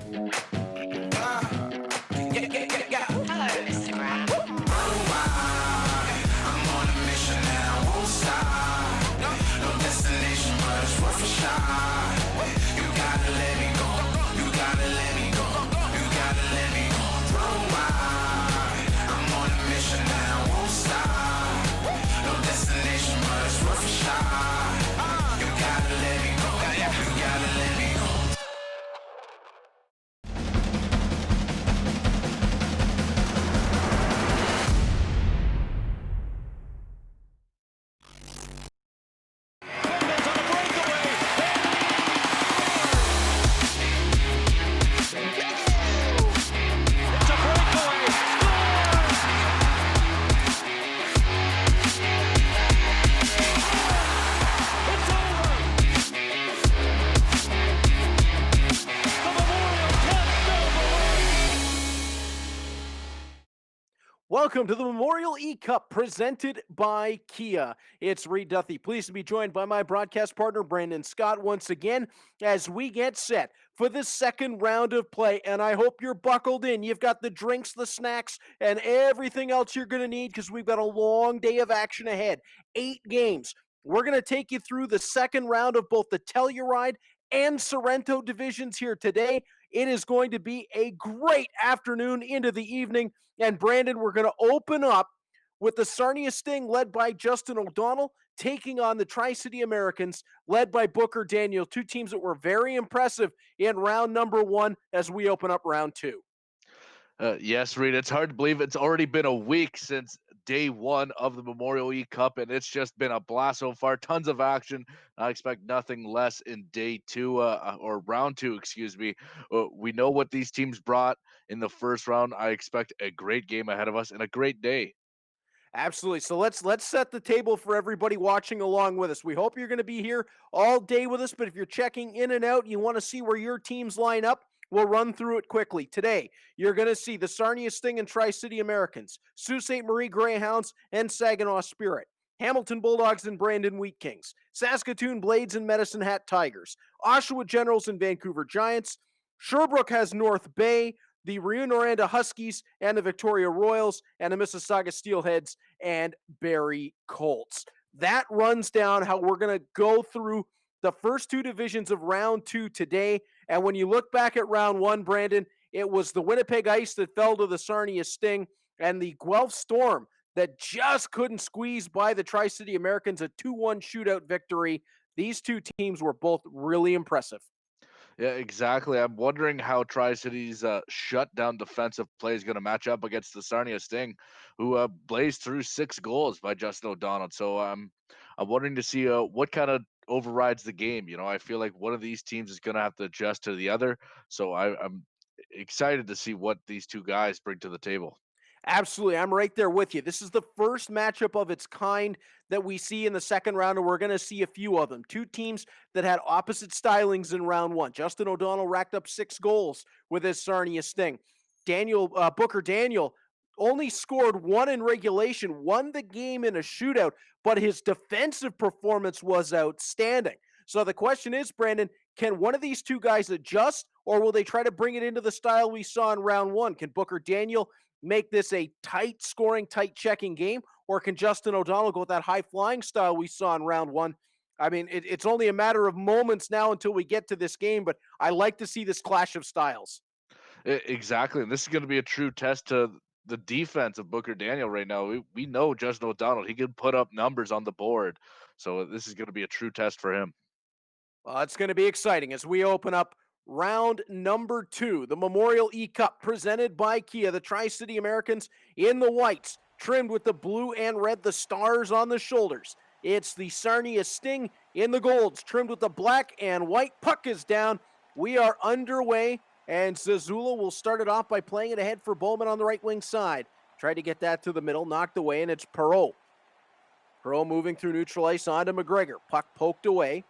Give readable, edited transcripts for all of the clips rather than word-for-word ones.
Hello, Instagram. I'm on a mission and I won't stop. No destination, but it's worth a shot. You gotta let me go. You gotta let me go. You gotta let me go. I'm on a mission and I won't stop. No destination, but it's worth a shot. You gotta let me go. You gotta let me go. Welcome to the Memorial eCup presented by Kia. It's Reed Duthie. Pleased to be joined by my broadcast partner, Brandon Scott, once again as we get set for the second round of play. And I hope you're buckled in. You've got the drinks, the snacks, and everything else you're going to need because we've got a long day of action ahead. 8 games. We're going to take you through the second round of both the Telluride and Sorrento divisions here today. It is going to be a great afternoon into the evening. And Brandon, we're going to open up with the Sarnia Sting led by Justin O'Donnell taking on the Tri-City Americans led by Booker Daniel, two teams that were very impressive in round number 1 as we open up round 2. Yes, Reed, it's hard to believe it's already been a week since day 1 of the Memorial eCup, and it's just been a blast so far. Tons of action. I expect nothing less in day 2, or round 2, excuse me. We know what these teams brought in the first round. I expect a great game ahead of us and a great day. Absolutely. So let's set the table for everybody watching along with us. We hope you're going to be here all day with us, but if you're checking in and out, you want to see where your teams line up, we'll run through it quickly. Today, you're going to see the Sarnia Sting and Tri-City Americans, Sault Ste. Marie Greyhounds and Saginaw Spirit, Hamilton Bulldogs and Brandon Wheat Kings, Saskatoon Blades and Medicine Hat Tigers, Oshawa Generals and Vancouver Giants. Sherbrooke has North Bay, the Rio-Noranda Huskies and the Victoria Royals, and the Mississauga Steelheads and Barrie Colts. That runs down how we're going to go through the first 2 divisions of round 2 today. And when you look back at round 1, Brandon, it was the Winnipeg Ice that fell to the Sarnia Sting and the Guelph Storm that just couldn't squeeze by the Tri-City Americans, a 2-1 shootout victory. These 2 teams were both really impressive. Yeah, exactly. I'm wondering how Tri-City's shutdown defensive play is going to match up against the Sarnia Sting, who blazed through 6 goals by Justin O'Donnell. So I'm wondering to see what kind of overrides the game. I feel like one of these teams is going to have to adjust to the other. So I'm excited to see what these 2 guys bring to the table. Absolutely. I'm right there with you. This is the first matchup of its kind that we see in the second round, and we're going to see a few of them. 2 teams that had opposite stylings in round 1. Justin O'Donnell racked up 6 goals with his Sarnia Sting. Booker Daniel only scored 1 in regulation, won the game in a shootout, but his defensive performance was outstanding. So the question is, Brandon, can one of these 2 guys adjust, or will they try to bring it into the style we saw in round 1? Can Booker Daniel make this a tight scoring, tight checking game, or can Justin O'Donnell go with that high flying style we saw in round 1? I mean, it's only a matter of moments now until we get to this game, but I like to see this clash of styles. Exactly. And this is going to be a true test to the defense of Booker Daniel right now. We know Justin O'Donnell. He can put up numbers on the board. So this is going to be a true test for him. Well, it's going to be exciting as we open up round number 2, the Memorial eCup presented by Kia. The Tri-City Americans in the whites, trimmed with the blue and red, the stars on the shoulders. It's the Sarnia Sting in the golds, trimmed with the black and white. Puck is down. We are underway, and Zazula will start it off by playing it ahead for Bowman on the right wing side. Tried to get that to the middle, knocked away, and it's Perreault. Perreault moving through neutral ice onto McGregor. Puck poked away.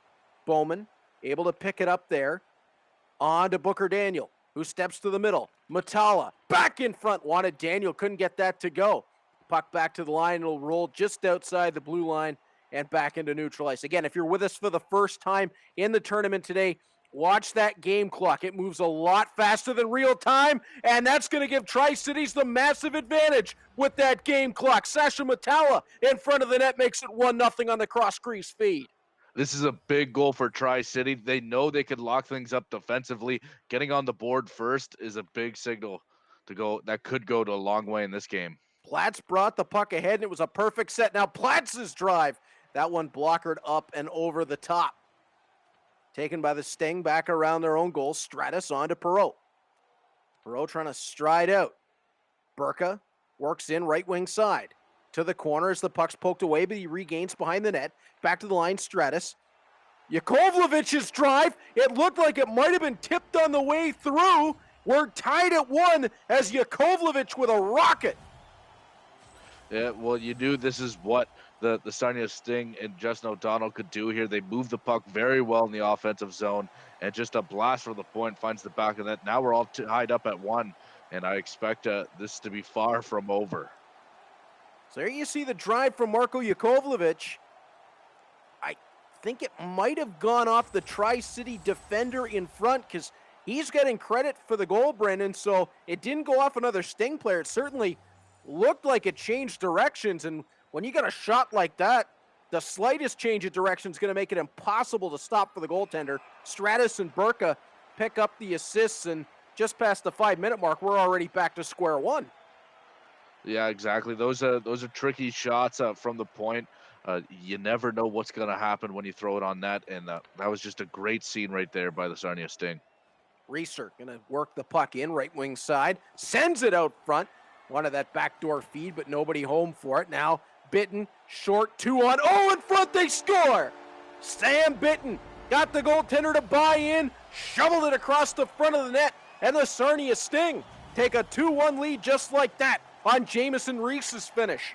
Bowman able to pick it up there. On to Booker Daniel, who steps to the middle. Mutala back in front, wanted Daniel, couldn't get that to go. Puck back to the line, it'll roll just outside the blue line and back into neutral ice. Again, if you're with us for the first time in the tournament today, Watch that game clock. It moves a lot faster than real time, and that's going to give Tri-Cities the massive advantage with that game clock. Sasha Mutala in front of the net makes it 1-0 on the cross-crease feed. This is a big goal for Tri-City. They know they could lock things up defensively. Getting on the board first is a big signal to go. That could go to a long way in this game. Platz brought the puck ahead, and it was a perfect set. Now Platz's drive. That one blockered up and over the top. Taken by the Sting back around their own goal. Stratus on to Perreault. Perreault trying to stride out. Burka works in right wing side. To the corner as the puck's poked away, but he regains behind the net. Back to the line, Stratus. Jakovljevic's drive. It looked like it might have been tipped on the way through. We're tied at 1 as Jakovljevic with a rocket. Yeah, well, you knew this is what the Sarnia Sting and Justin O'Donnell could do here. They moved the puck very well in the offensive zone, and just a blast from the point finds the back of that. Now we're all tied up at 1, and I expect this to be far from over. So there you see the drive from Marko Jakovljevic. I think it might have gone off the Tri-City defender in front because he's getting credit for the goal, Brendan. So it didn't go off another Sting player. It certainly looked like it changed directions. And when you got a shot like that, the slightest change of direction is going to make it impossible to stop for the goaltender. Stratus and Burka pick up the assists, and just past the 5-minute mark, we're already back to square one. Yeah, exactly. Those are tricky shots from the point. You never know what's going to happen when you throw it on net, and that was just a great scene right there by the Sarnia Sting. Rees going to work the puck in, right wing side, sends it out front. Wanted that backdoor feed, but nobody home for it. Now Bitten, short 2-on. Oh, in front, they score! Sam Bitten got the goaltender to buy in, shoveled it across the front of the net, and the Sarnia Sting take a 2-1 lead just like that on Jamieson Rees's finish.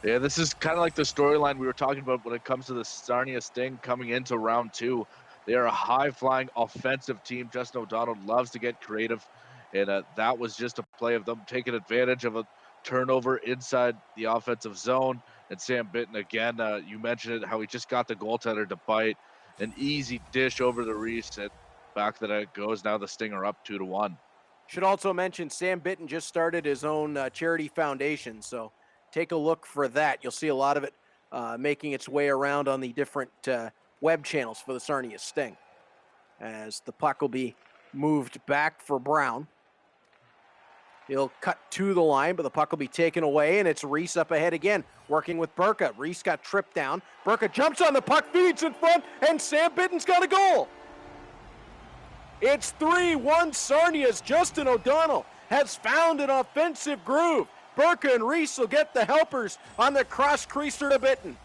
Yeah, this is kind of like the storyline we were talking about when it comes to the Sarnia Sting coming into round 2. They are a high-flying offensive team. Justin O'Donnell loves to get creative, and that was just a play of them taking advantage of a turnover inside the offensive zone. And Sam Bitten, again, you mentioned it, how he just got the goaltender to bite. An easy dish over the Rees, and back that it goes. Now the Sting are up 2-1. Should also mention Sam Bitten just started his own charity foundation, so take a look for that. You'll see a lot of it making its way around on the different web channels for the Sarnia Sting, as the puck will be moved back for Brown. He'll cut to the line, but the puck will be taken away, and it's Rees up ahead again, working with Burka. Rees got tripped down. Burka jumps on the puck, feeds in front, and Sam Bitten's got a goal. It's 3-1 Sarnia's Justin O'Donnell has found an offensive groove. Burka and Rees will get the helpers on the cross-creaser to Bitten.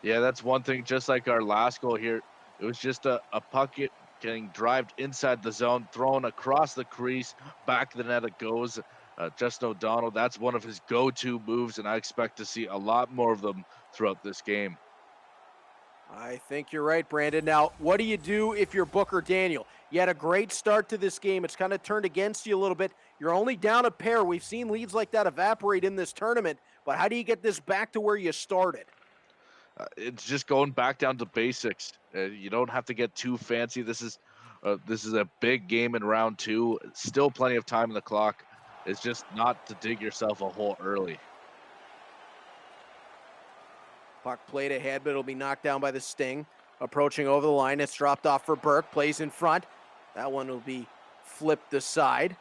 Yeah, that's one thing, just like our last goal here. It was just a puck getting drived inside the zone, thrown across the crease, back to the net it goes. Justin O'Donnell, that's one of his go-to moves, and I expect to see a lot more of them throughout this game. I think you're right, Brandon. Now, what do you do if you're Booker Daniel? You had a great start to this game. It's kind of turned against you a little bit. You're only down a pair. We've seen leads like that evaporate in this tournament, but how do you get this back to where you started? It's just going back down to basics. You don't have to get too fancy. This is a big game in round 2. Still plenty of time in the clock. It's just not to dig yourself a hole early. Puck played ahead, but it'll be knocked down by the Sting. Approaching over the line, it's dropped off for Burke. Plays in front. That one will be flipped aside.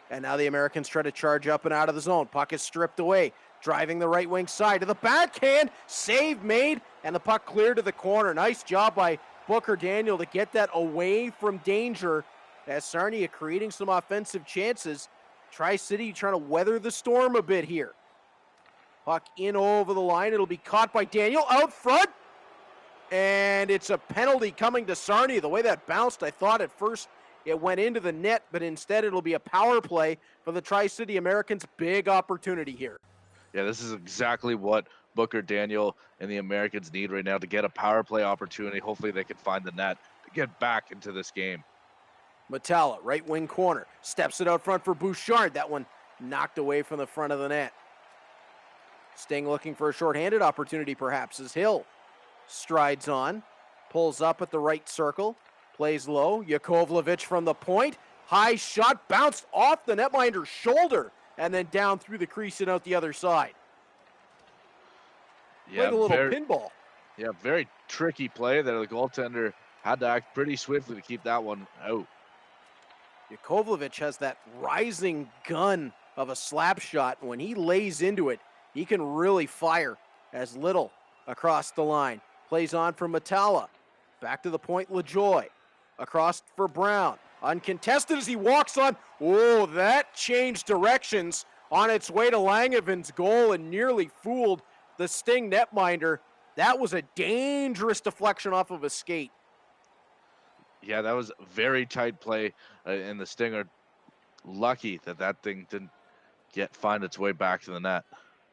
And now the Americans try to charge up and out of the zone. Puck is stripped away. Driving the right wing side to the backhand. Save made, and the puck cleared to the corner. Nice job by Booker Daniel to get that away from danger, as Sarnia creating some offensive chances. Tri-City trying to weather the storm a bit here. Puck in over the line. It'll be caught by Daniel out front. And it's a penalty coming to Sarnia. The way that bounced, I thought at first it went into the net, but instead it'll be a power play for the Tri-City Americans. Big opportunity here. Yeah, this is exactly what Booker Daniel and the Americans need right now, to get a power play opportunity. Hopefully they can find the net to get back into this game. Mutala, right wing corner, steps it out front for Bouchard. That one knocked away from the front of the net. Sting looking for a shorthanded opportunity perhaps as Hill strides on, pulls up at the right circle, Plays low. Jakovljevic from the point. High shot bounced off the netminder's shoulder and then down through the crease and out the other side. Played a little pinball. Yeah, very tricky play there. The goaltender had to act pretty swiftly to keep that one out. Jakovljevic has that rising gun of a slap shot. When he lays into it, he can really fire. As Little across the line. Plays on for Mutala. Back to the point, LaJoy. Across for Brown. Uncontested as he walks on. Oh, that changed directions on its way to Langevin goal and nearly fooled the Sting netminder. That was a dangerous deflection off of a skate. Yeah, that was very tight play, and the Sting are lucky that that thing didn't find its way back to the net.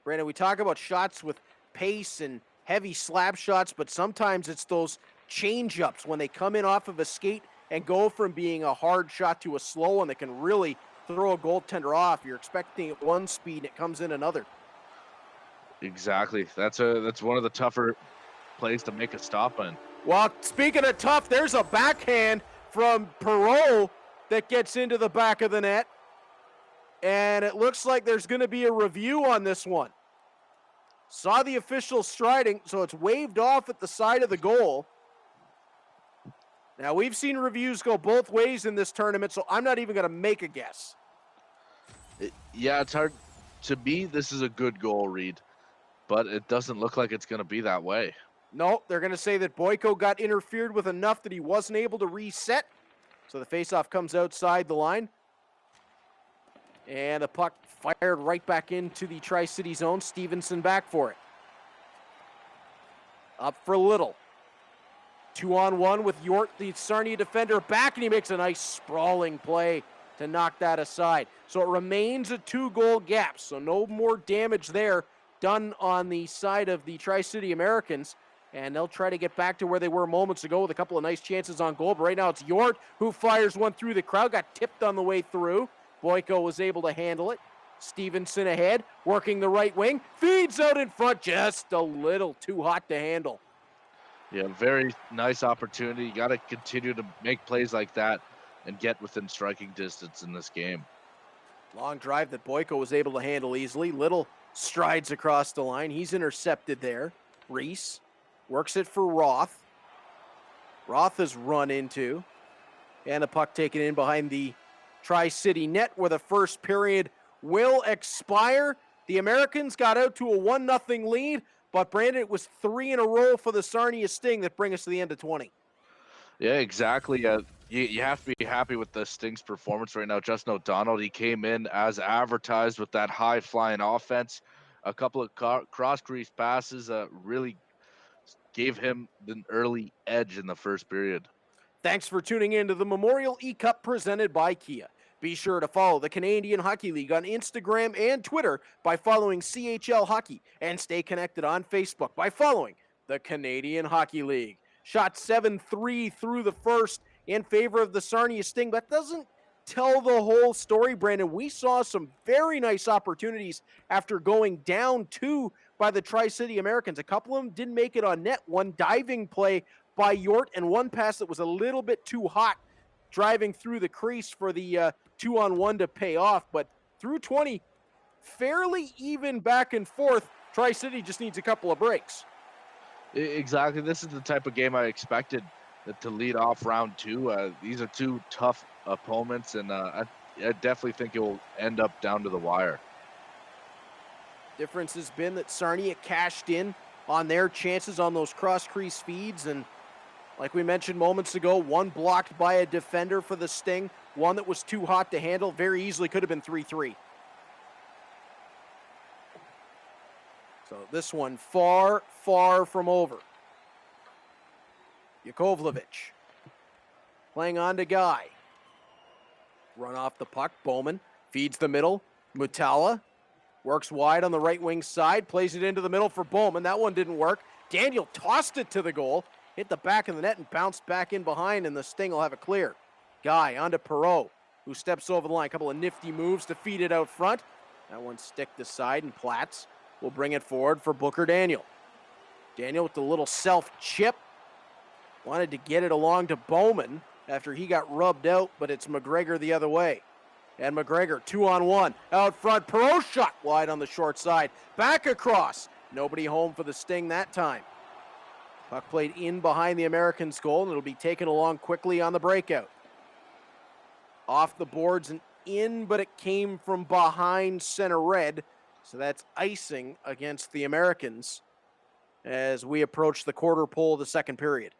Brandon, we talk about shots with pace and heavy slap shots, but sometimes it's those change-ups when they come in off of a skate and go from being a hard shot to a slow one that can really throw a goaltender off. You're expecting it one speed and it comes in another. Exactly. That's one of the tougher plays to make a stop on. Well, speaking of tough, there's a backhand from Perreault that gets into the back of the net. And it looks like there's going to be a review on this one. Saw the official striding, so it's waved off at the side of the goal. Now, we've seen reviews go both ways in this tournament, so I'm not even going to make a guess. Yeah, it's hard. To me, this is a good goal, Reed, but it doesn't look like it's going to be that way. No, they're going to say that Boyko got interfered with enough that he wasn't able to reset. So the faceoff comes outside the line. And the puck fired right back into the Tri-City zone. Stevenson back for it. Up for Little. 2-on-1 with York, the Sarnia defender, back, and he makes a nice sprawling play to knock that aside. So it remains a 2-goal gap, so no more damage there done on the side of the Tri-City Americans. And they'll try to get back to where they were moments ago with a couple of nice chances on goal. But right now it's York who fires one through the crowd, got tipped on the way through. Boyko was able to handle it. Stevenson ahead, working the right wing. Feeds out in front, just a little too hot to handle. Yeah, very nice opportunity. You got to continue to make plays like that and get within striking distance in this game. Long drive that Boyko was able to handle easily. Little strides across the line. He's intercepted there. Rees works it for Roth. Roth is run into. And the puck taken in behind the Tri-City net where the first period will expire. The Americans got out to a 1-0 lead, but Brandon, it was 3 in a row for the Sarnia Sting that bring us to the end of 20. Yeah, exactly. You have to be happy with the Sting's performance right now. Justin O'Donnell, he came in as advertised with that high-flying offense. A couple of cross-crease passes really gave him an early edge in the first period. Thanks for tuning in to the Memorial eCup presented by Kia. Be sure to follow the Canadian Hockey League on Instagram and Twitter by following CHL Hockey, and stay connected on Facebook by following the Canadian Hockey League. Shot 7-3 through the first in favor of the Sarnia Sting. That doesn't tell the whole story, Brandon. We saw some very nice opportunities after going down 2 by the Tri-City Americans. A couple of them didn't make it on net. One diving play by York and one pass that was a little bit too hot driving through the crease for the 2-on-1 to pay off. But through 20, fairly even back and forth. Tri-City just needs a couple of breaks. Exactly. This is the type of game I expected to lead off round 2. These are 2 tough opponents, and I definitely think it will end up down to the wire. Difference has been that Sarnia cashed in on their chances on those cross-crease feeds, and like we mentioned moments ago, one blocked by a defender for the Sting, one that was too hot to handle, very easily could have been 3-3. So this one far, far from over. Jakovljevic playing on to Guy. Run off the puck, Bowman feeds the middle. Mutala works wide on the right wing side, plays it into the middle for Bowman. That one didn't work. Daniel tossed it to the goal, hit the back of the net and bounced back in behind, and the Sting will have it clear. Guy onto Perreault, who steps over the line. A couple of nifty moves to feed it out front. That one sticked aside, and Platts will bring it forward for Booker Daniel. Daniel with the little self-chip. Wanted to get it along to Bowman. after he got rubbed out, but it's McGregor the other way. And McGregor, 2-on-1, out front. Perot shot wide on the short side. Back across. Nobody home for the Sting that time. Puck played in behind the Americans' goal, and it'll be taken along quickly on the breakout. Off the boards and in, but it came from behind center red. So that's icing against the Americans as we approach the quarter pole of the second period.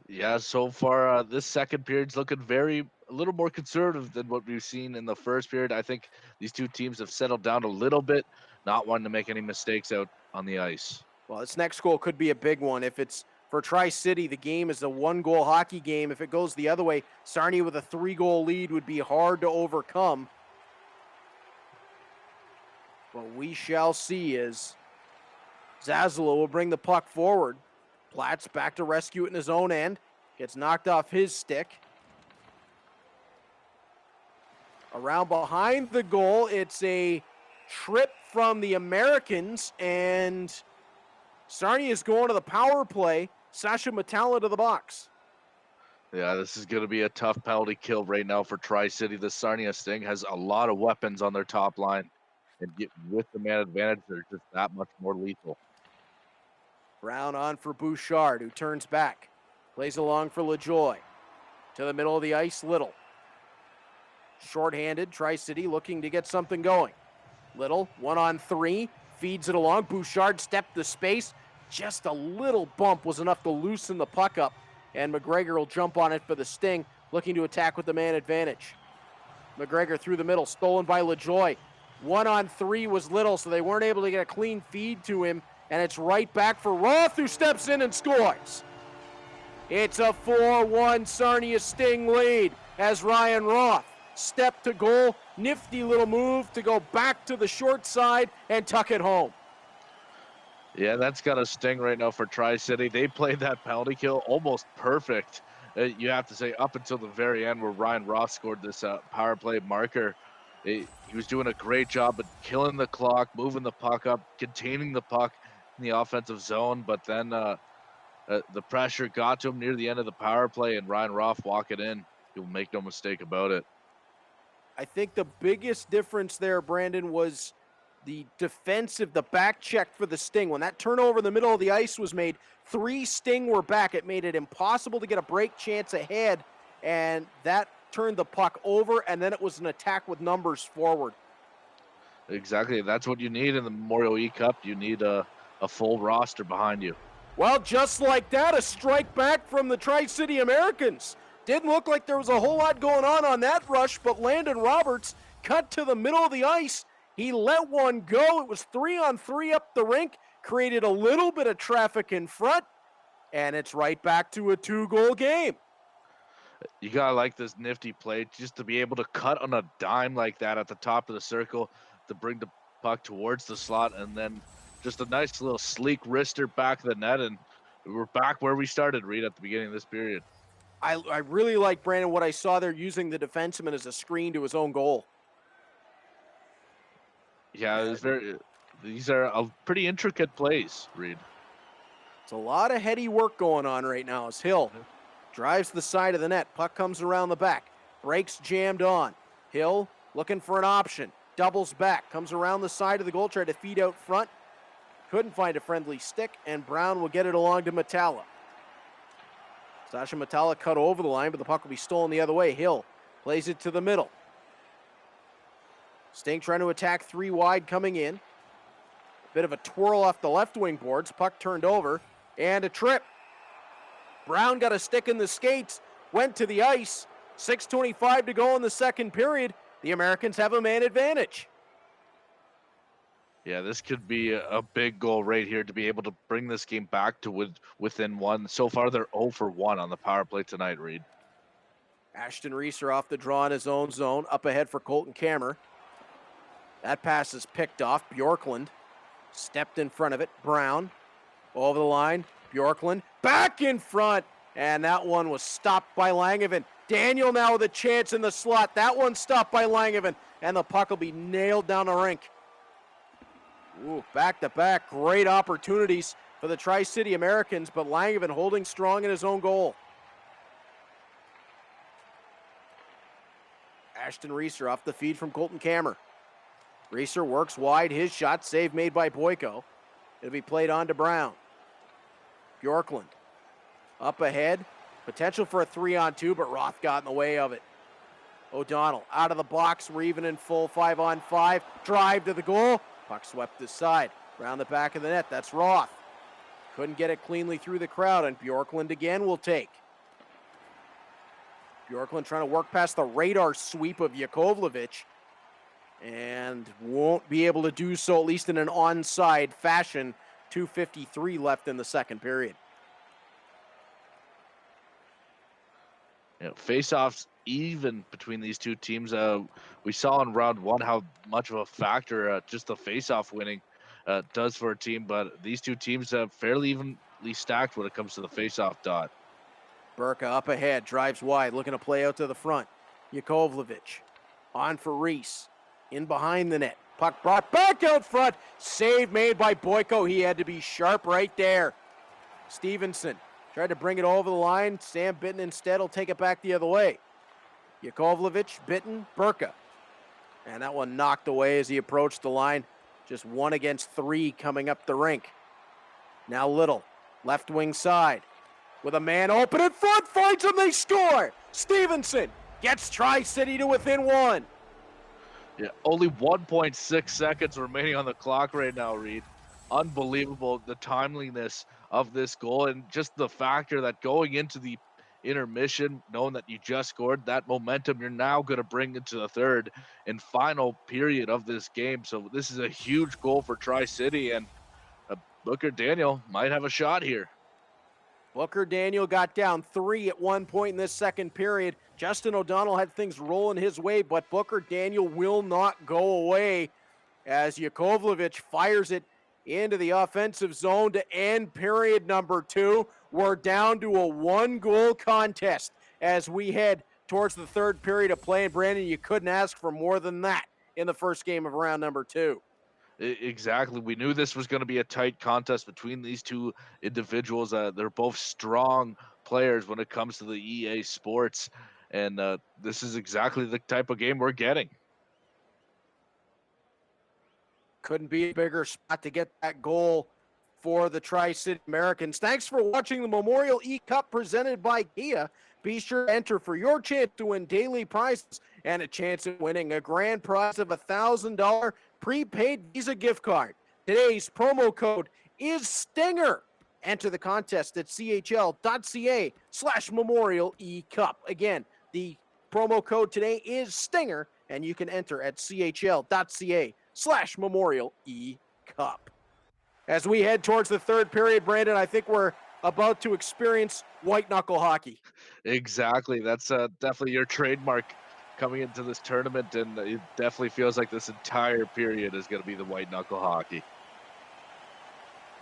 Yeah, so far this second period's looking a little more conservative than what we've seen in the first period. I think these two teams have settled down a little bit, not wanting to make any mistakes out on the ice. Well, this next goal could be a big one. If it's for Tri-City, the game is a one-goal hockey game. If it goes the other way, Sarnia with a 3-goal lead would be hard to overcome. But we shall see as Zazzalo will bring the puck forward. Platts back to rescue it in his own end. Gets knocked off his stick. Around behind the goal, it's a trip from the Americans, and Sarnia is going to the power play. Sasha Mutala to the box. Yeah, this is going to be a tough penalty kill right now for Tri-City. The Sarnia Sting has a lot of weapons on their top line, and with the man advantage, they're just that much more lethal. Brown on for Bouchard, who turns back. Plays along for LaJoy. To the middle of the ice, Little. Short-handed, Tri-City looking to get something going. Little, 1-on-3, feeds it along. Bouchard stepped the space. Just a little bump was enough to loosen the puck up, and McGregor will jump on it for the Sting, looking to attack with the man advantage. McGregor through the middle, stolen by LaJoy. 1-on-3 was Little, so they weren't able to get a clean feed to him, and it's right back for Roth, who steps in and scores. It's a 4-1 Sarnia Sting lead as Ryan Roth stepped to goal. Nifty little move to go back to the short side and tuck it home. Yeah, that's got a sting right now for Tri-City. They played that penalty kill almost perfect. You have to say up until the very end where Ryan Roth scored this power play marker. He was doing a great job at killing the clock, moving the puck up, containing the puck in the offensive zone, but then the pressure got to him near the end of the power play, and Ryan Roth walk it in. He'll make no mistake about it. I think the biggest difference there, Brandon, was the back check for the Sting. When that turnover in the middle of the ice was made, 3 Sting were back. It made it impossible to get a break chance ahead, and that turned the puck over, and then it was an attack with numbers forward. Exactly. That's what you need in the Memorial eCup. You need a full roster behind you. Well, just like that, a strike back from the Tri-City Americans. Didn't look like there was a whole lot going on that rush, but Landon Roberts cut to the middle of the ice. He let one go. It was 3-on-3 up the rink, created a little bit of traffic in front, and it's right back to a 2-goal game. You gotta like this nifty play just to be able to cut on a dime like that at the top of the circle to bring the puck towards the slot, and then just a nice little sleek wrister back of the net, and we're back where we started, Reed, at the beginning of this period. I really like, Brandon, what I saw there, using the defenseman as a screen to his own goal. Yeah, it was these are pretty intricate plays, Reed. It's a lot of heady work going on right now as Hill drives the side of the net. Puck comes around the back. Breaks jammed on. Hill looking for an option. Doubles back. Comes around the side of the goal. Tried to feed out front. Couldn't find a friendly stick. And Brown will get it along to Mutala. Sasha Mutala cut over the line, but the puck will be stolen the other way. Hill plays it to the middle. Sting trying to attack 3 wide coming in. A bit of a twirl off the left wing boards. Puck turned over. And a trip. Brown got a stick in the skates. Went to the ice. 6:25 to go in the second period. The Americans have a man advantage. Yeah, this could be a big goal right here to be able to bring this game back to within 1. So far, they're 0 for 1 on the power play tonight, Reed. Ashton Rees are off the draw in his own zone. Up ahead for Colton Kammer. That pass is picked off. Bjorklund stepped in front of it. Brown over the line. Bjorklund back in front. And that one was stopped by Langevin. Daniel now with a chance in the slot. That one stopped by Langevin. And the puck will be nailed down the rink. Ooh, back-to-back, great opportunities for the Tri-City Americans, but Langevin holding strong in his own goal. Ashton Reeser off the feed from Colton Kammer. Reeser works wide. His shot, save made by Boyko. It'll be played on to Brown. Bjorklund up ahead. Potential for a 3-on-2, but Roth got in the way of it. O'Donnell out of the box. We're even in full 5-on-5. Drive to the goal. Puck swept aside. Around the back of the net. That's Roth. Couldn't get it cleanly through the crowd, and Bjorklund again will take. Bjorklund trying to work past the radar sweep of Jakovljevic, and won't be able to do so, at least in an onside fashion. 2:53 left in the second period. Face-offs even between these two teams. We saw in round one how much of a factor just the face-off winning does for a team, but these two teams are fairly evenly stacked when it comes to the face-off dot. Burka up ahead, drives wide, looking to play out to the front. Jakovljevic on for Rees, in behind the net. Puck brought back out front. Save made by Boyko. He had to be sharp right there. Stevenson tried to bring it over the line. Sam Bitten instead will take it back the other way. Jakovljevic, Bitten, Burka. And that one knocked away as he approached the line. Just 1 against 3 coming up the rink. Now Little, left wing side. With a man open in front, finds him, they score! Stevenson gets Tri-City to within 1. Yeah, only 1.6 seconds remaining on the clock right now, Reed. Unbelievable, the timeliness of this goal, and just the factor that going into the intermission, knowing that you just scored, that momentum you're now going to bring into the third and final period of this game. So this is a huge goal for Tri-City, and Booker Daniel might have a shot here. Booker Daniel got down 3 at one point in this second period. Justin O'Donnell had things rolling his way, but Booker Daniel will not go away as Jakovljevic fires it into the offensive zone to end period number 2. We're down to a 1-goal contest as we head towards the third period of play. And Brandon, you couldn't ask for more than that in the first game of round number 2. Exactly. We knew this was going to be a tight contest between these two individuals. They're both strong players when it comes to the EA Sports, and this is exactly the type of game we're getting. Couldn't be a bigger spot to get that goal for the Tri-City Americans. Thanks for watching the Memorial eCup presented by Kia. Be sure to enter for your chance to win daily prizes and a chance at winning a grand prize of $1,000 prepaid Visa gift card. Today's promo code is STINGER. Enter the contest at chl.ca/Memorial eCup. Again, the promo code today is STINGER, and you can enter at chl.ca/Memorial eCup. As we head towards the third period, Brandon, I think we're about to experience white knuckle hockey. Exactly. That's definitely your trademark coming into this tournament, and it definitely feels like this entire period is going to be the white knuckle hockey.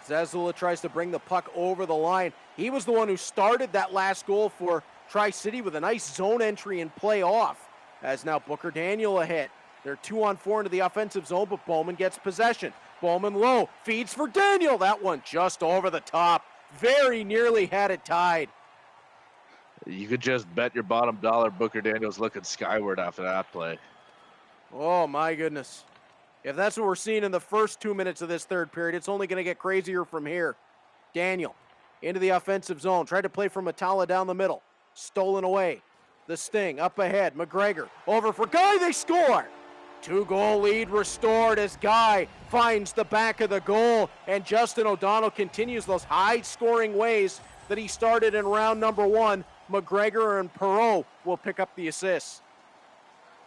Zezula tries to bring the puck over the line. He was the one who started that last goal for Tri-City with a nice zone entry and play off. As now Booker Daniel ahead. They're 2-on-4 into the offensive zone, but Bowman gets possession. Bowman low, feeds for Daniel. That one just over the top. Very nearly had it tied. You could just bet your bottom dollar Booker Daniel's looking skyward after that play. Oh, my goodness. If that's what we're seeing in the first 2 minutes of this third period, it's only going to get crazier from here. Daniel into the offensive zone. Tried to play for Mutala down the middle. Stolen away. The Sting up ahead. McGregor over for Guy. They score. 2-goal lead restored as Guy finds the back of the goal. And Justin O'Donnell continues those high-scoring ways that he started in round number 1. McGregor and Perreault will pick up the assists.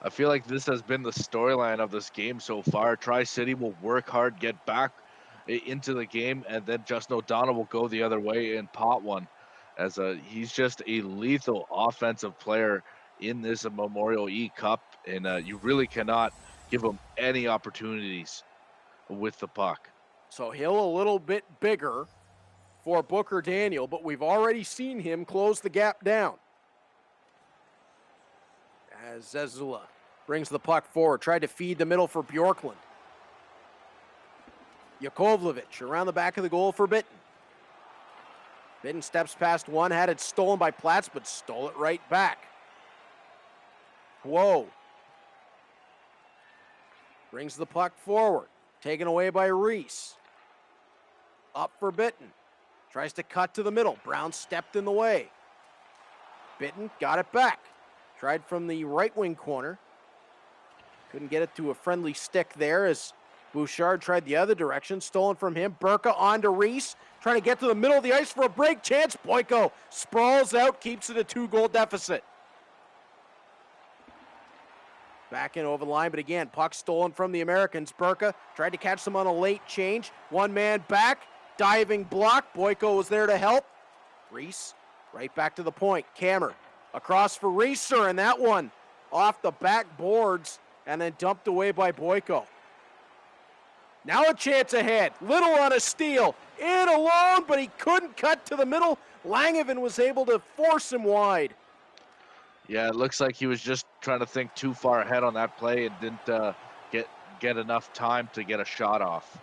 I feel like this has been the storyline of this game so far. Tri-City will work hard, get back into the game, and then Justin O'Donnell will go the other way and pot one. As he's just a lethal offensive player in this Memorial eCup, and you really cannot give him any opportunities with the puck. So Hill a little bit bigger for Booker Daniel, but we've already seen him close the gap down. As Zezula brings the puck forward, tried to feed the middle for Bjorklund. Jakovljevic around the back of the goal for Bitten. Bitten steps past one, had it stolen by Platts, but stole it right back. Whoa, Brings the puck forward. Taken away by Rees. Up for Bitten. Tries to cut to the middle. Brown stepped in the way. Bitten got it back. Tried from the right wing corner. Couldn't get it to a friendly stick there as Bouchard tried the other direction. Stolen from him. Burka on to Rees. Trying to get to the middle of the ice for a break chance. Boyko sprawls out, keeps it a 2-goal deficit. Back in over the line, but again, puck stolen from the Americans. Burka tried to catch them on a late change. One man back, diving block. Boyko was there to help. Rees right back to the point. Kammer across for Reeser, and that one off the back boards and then dumped away by Boyko. Now a chance ahead. Little on a steal. In alone, but he couldn't cut to the middle. Langevin was able to force him wide. Yeah, it looks like he was just trying to think too far ahead on that play and didn't get enough time to get a shot off.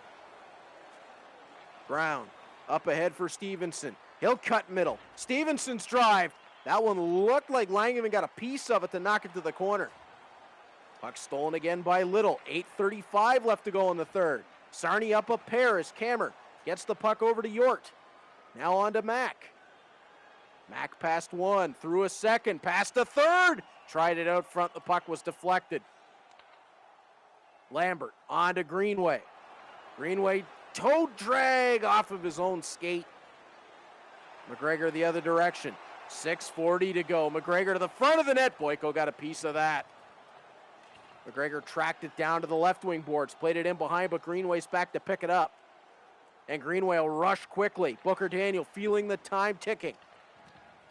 Brown up ahead for Stevenson. He'll cut middle. Stevenson's drive. That one looked like Langevin got a piece of it to knock it to the corner. Puck stolen again by Little. 8:35 left to go in the third. Sarnia up a pair as Kammer gets the puck over to Yort. Now on to Mack. Mack passed one, through a second, passed a third. Tried it out front, the puck was deflected. Lambert on to Greenway. Greenway toe drag off of his own skate. McGregor the other direction. 6:40 to go. McGregor to the front of the net. Boyko got a piece of that. McGregor tracked it down to the left wing boards. Played it in behind, but Greenway's back to pick it up. And Greenway will rush quickly. Booker Daniel feeling the time ticking.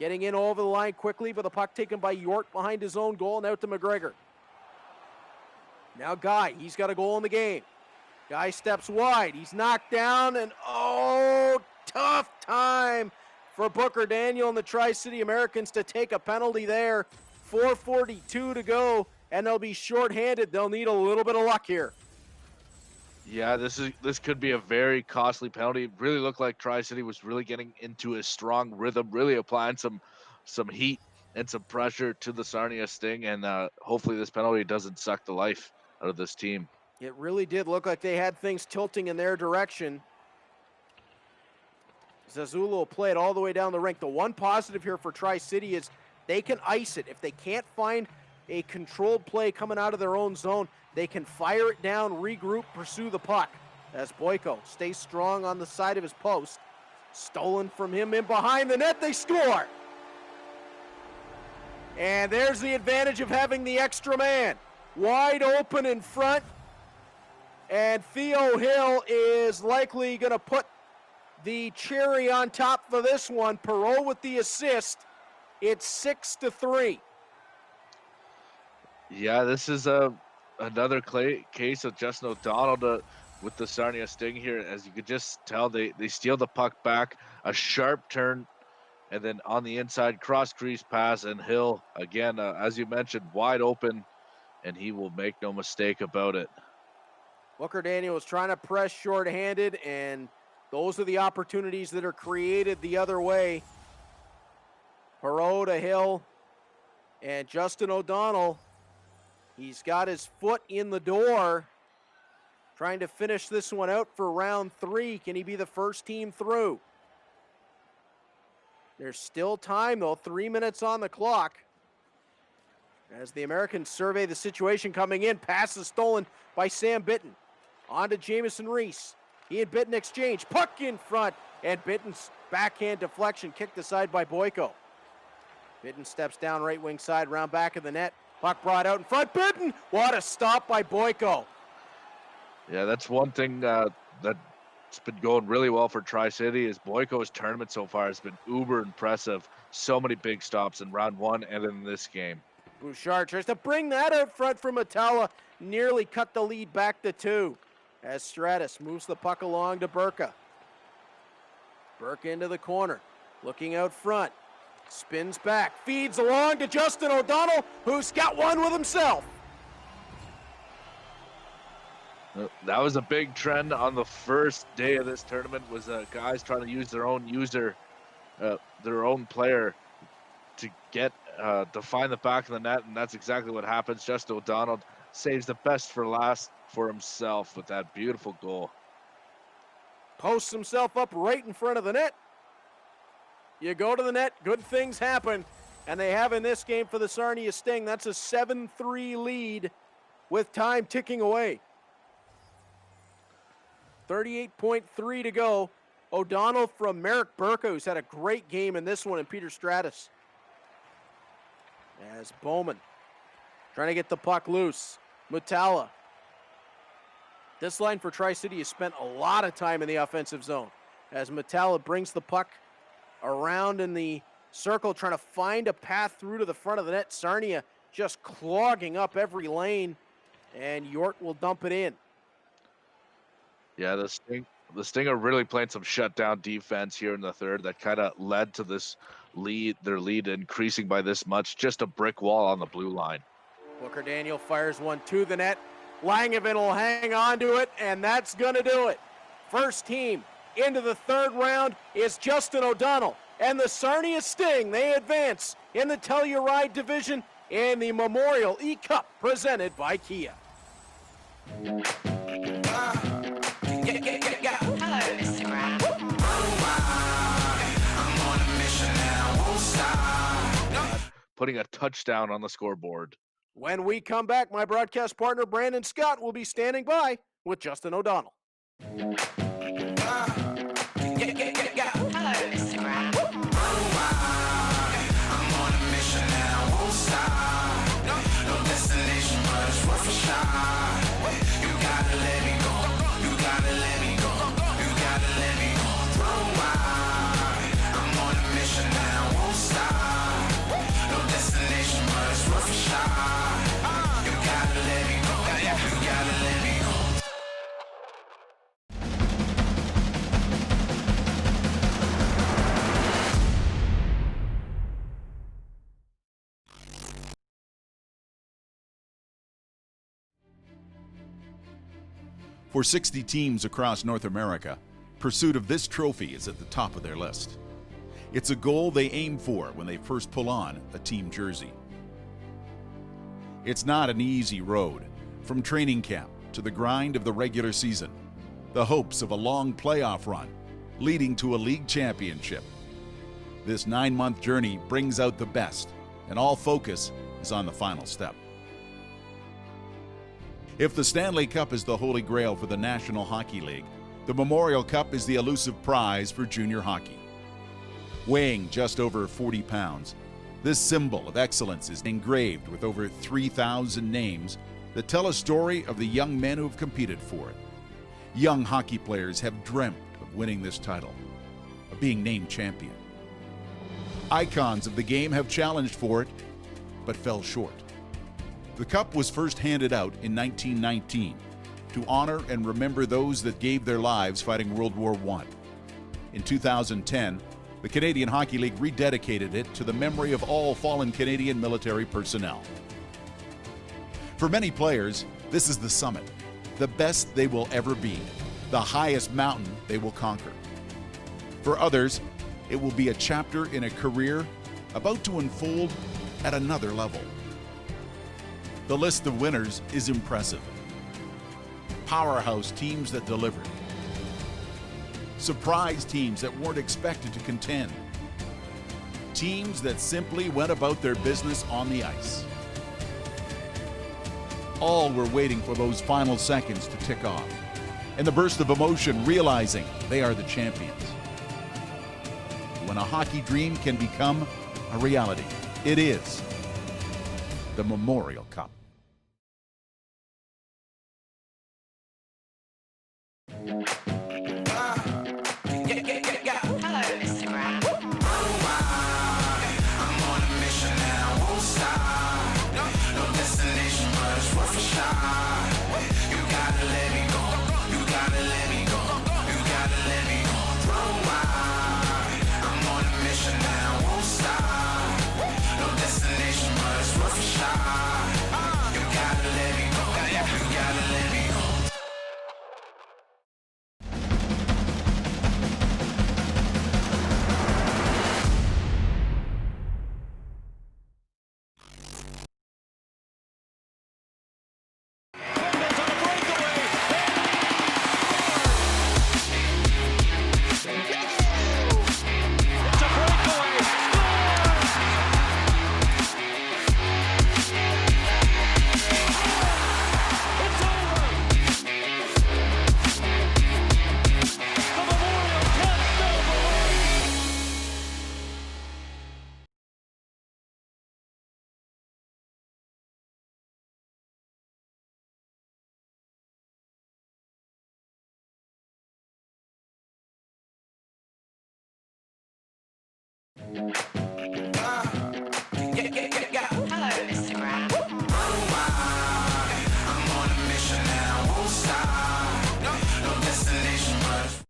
Getting in over the line quickly, but the puck taken by Yort behind his own goal and out to McGregor. Now Guy, he's got a goal in the game. Guy steps wide. He's knocked down, and tough time for Booker Daniel and the Tri-City Americans to take a penalty there. 4:42 to go, and they'll be shorthanded. They'll need a little bit of luck here. Yeah, this could be a very costly penalty. It really looked like Tri-City was really getting into a strong rhythm, really applying some heat and some pressure to the Sarnia Sting, and hopefully this penalty doesn't suck the life out of this team. It really did look like they had things tilting in their direction. Zazula will play it all the way down the rink. The one positive here for Tri-City is they can ice it. If they can't find a controlled play coming out of their own zone, they can fire it down, regroup, pursue the puck. As Boyko stays strong on the side of his post. Stolen from him in behind the net, they score! And there's the advantage of having the extra man. Wide open in front. And Theo Hill is likely going to put the cherry on top for this one. Perreault with the assist. It's 6-3. Yeah, this is another case of Justin O'Donnell with the Sarnia Sting here. As you could just tell, they steal the puck back, a sharp turn, and then on the inside, cross-crease pass, and Hill, again, as you mentioned, wide open, and he will make no mistake about it. Booker Daniel was trying to press shorthanded, and those are the opportunities that are created the other way. Perreault to Hill, and Justin O'Donnell, he's got his foot in the door, trying to finish this one out for round 3. Can he be the first team through? There's still time, though. 3 minutes on the clock. As the Americans survey the situation coming in, pass is stolen by Sam Bitten. On to Jamieson Rees. He and Bitten exchange. Puck in front, and Bitten's backhand deflection kicked aside by Boyko. Bitten steps down right wing side, round back of the net. Puck brought out in front. Bitten! What a stop by Boyko. Yeah, that's one thing that's been going really well for Tri-City is Boyko's tournament so far has been uber impressive. So many big stops in round 1 and in this game. Bouchard tries to bring that out front for Mutala. Nearly cut the lead back to 2. As Stratus moves the puck along to Burka. Burke into the corner. Looking out front. Spins back. Feeds along to Justin O'Donnell, who's got one with himself. That was a big trend on the first day of this tournament, was guys trying to use their own their own player to get to find the back of the net, and that's exactly what happens. Justin O'Donnell saves the best for last for himself with that beautiful goal. Posts himself up right in front of the net. You go to the net, good things happen. And they have in this game for the Sarnia Sting. That's a 7-3 lead with time ticking away. 38.3 to go. O'Donnell from Merrick Burka, who's had a great game in this one, and Peter Stratus. As Bowman trying to get the puck loose. Mutala. This line for Tri-City has spent a lot of time in the offensive zone. As Mutala brings the puck around in the circle, trying to find a path through to the front of the net. Sarnia just clogging up every lane, and York will dump it in. Yeah, the Sting are really playing some shutdown defense here in the third that kind of led to this lead, their lead increasing by this much. Just a brick wall on the blue line. Booker Daniel fires one to the net. Langevin will hang on to it, and that's going to do it. First team into the third round is Justin O'Donnell. And the Sarnia Sting, they advance in the Telluride division in the Memorial eCup presented by Kia. Hello, Mr. Brown. I'm on a mission and I won't stop. Putting a touchdown on the scoreboard. When we come back, my broadcast partner Brandon Scott will be standing by with Justin O'Donnell. Hello, Mr. Brown. I'm on a mission and I won't stop. No destination, but it's worth a shot. You gotta let me go. You gotta let me go. You gotta let me go. I'm on a mission and I won't stop. No destination, but it's worth a shot. You gotta let me go. You gotta let me go. For 60 teams across North America, pursuit of this trophy is at the top of their list. It's a goal they aim for when they first pull on a team jersey. It's not an easy road, from training camp to the grind of the regular season, the hopes of a long playoff run, leading to a league championship. This 9-month journey brings out the best, and all focus is on the final step. If the Stanley Cup is the holy grail for the National Hockey League, the Memorial Cup is the elusive prize for junior hockey. Weighing just over 40 pounds, this symbol of excellence is engraved with over 3,000 names that tell a story of the young men who have competed for it. Young hockey players have dreamt of winning this title, of being named champion. Icons of the game have challenged for it, but fell short. The cup was first handed out in 1919 to honor and remember those that gave their lives fighting World War I. In 2010, the Canadian Hockey League rededicated it to the memory of all fallen Canadian military personnel. For many players, this is the summit, the best they will ever be, the highest mountain they will conquer. For others, it will be a chapter in a career about to unfold at another level. The list of winners is impressive. Powerhouse teams that delivered. Surprise teams that weren't expected to contend. Teams that simply went about their business on the ice. All were waiting for those final seconds to tick off, and the burst of emotion realizing they are the champions. When a hockey dream can become a reality, it is the Memorial Cup. Hello, Mr. Brown. I'm on a mission and I won't stop. No destination, but it's worth a shot. You gotta let me go. You gotta let me go. You gotta let me go. I'm on a mission and I won't stop. No destination, but it's worth a shot. You gotta let me go. You gotta let me go. Hello, Mr. Brown. I'm on a mission and I won't stop. No destination but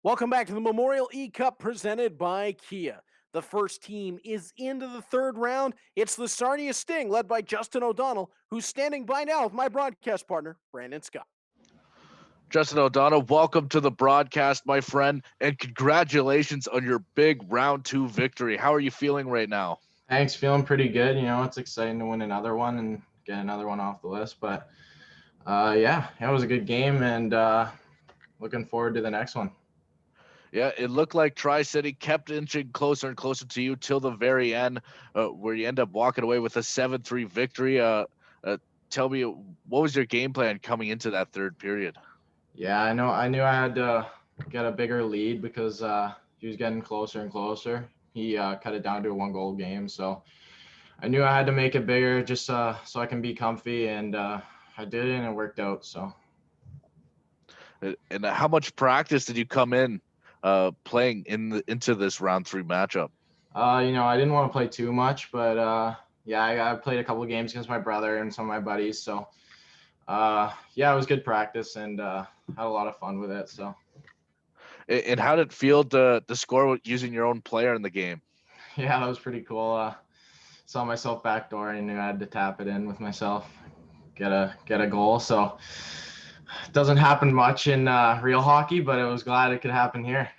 Welcome back to the Memorial eCup presented by Kia. The first team is into the third round. It's the Sarnia Sting, led by Justin O'Donnell, who's standing by now with my broadcast partner, Brandon Scott. Justin O'Donnell, welcome to the broadcast, my friend, and congratulations on your big round 2 victory. How are you feeling right now? Thanks, feeling pretty good. You know, it's exciting to win another one and get another one off the list. But yeah, it was a good game, and looking forward to the next one. Yeah, it looked like Tri-City kept inching closer and closer to you till the very end, where you end up walking away with a 7-3 victory. Tell me, what was your game plan coming into that third period? Yeah, I knew I had to get a bigger lead because he was getting closer and closer. He cut it down to a 1-goal game, so I knew I had to make it bigger just so I can be comfy, and I did it, and it worked out. So. And how much practice did you come in playing into this round 3 matchup? You know, I didn't want to play too much, but yeah, I played a couple of games against my brother and some of my buddies. So yeah, it was good practice, and had a lot of fun with it. So. And how did it feel to score using your own player in the game? Yeah, that was pretty cool. Saw myself backdoor and knew I had to tap it in with myself, get a goal. So it doesn't happen much in real hockey, but I was glad it could happen here.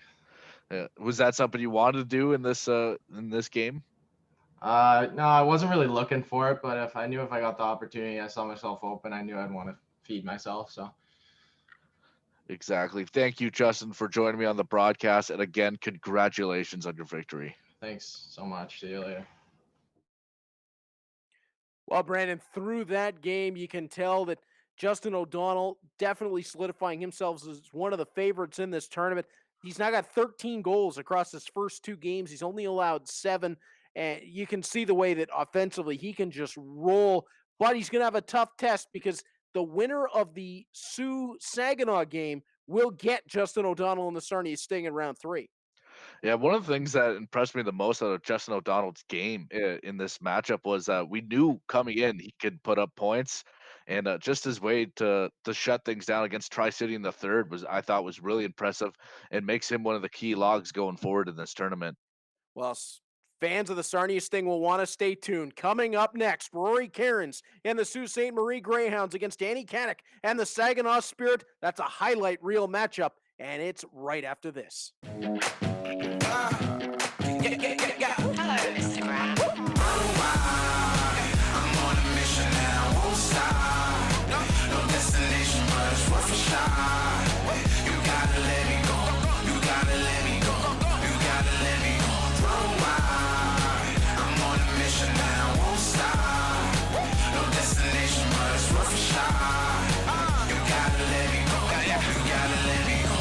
Was that something you wanted to do in this game? No, I wasn't really looking for it, but if I got the opportunity, I saw myself open, I knew I'd want to feed myself. So. Exactly. Thank you, Justin, for joining me on the broadcast. And again, congratulations on your victory. Thanks so much. See you later. Well, Brandon, through that game, you can tell that Justin O'Donnell definitely solidifying himself as one of the favorites in this tournament. He's now got 13 goals across his first 2 games. He's only allowed 7. And you can see the way that offensively he can just roll. But he's going to have a tough test because the winner of the Sioux Saginaw game will get Justin O'Donnell and the Sarnia Sting in round 3. Yeah, one of the things that impressed me the most out of Justin O'Donnell's game in this matchup was that we knew coming in he could put up points, and just his way to shut things down against Tri-City in the third I thought was really impressive and makes him one of the key logs going forward in this tournament. Well, fans of the Sarnia Sting will want to stay tuned. Coming up next, Rory Cairns and the Sault Ste. Marie Greyhounds against Danny Caddick and the Saginaw Spirit. That's a highlight reel matchup, and it's right after this. Hello, Mr. Brown. I'm on a mission and I won't stop. No destination but it's worth a shot. You gotta let me go. You gotta let me go. You gotta let me go. I'm on a mission and I won't stop. No destination but it's worth a shot. You gotta let me go. You gotta let me go.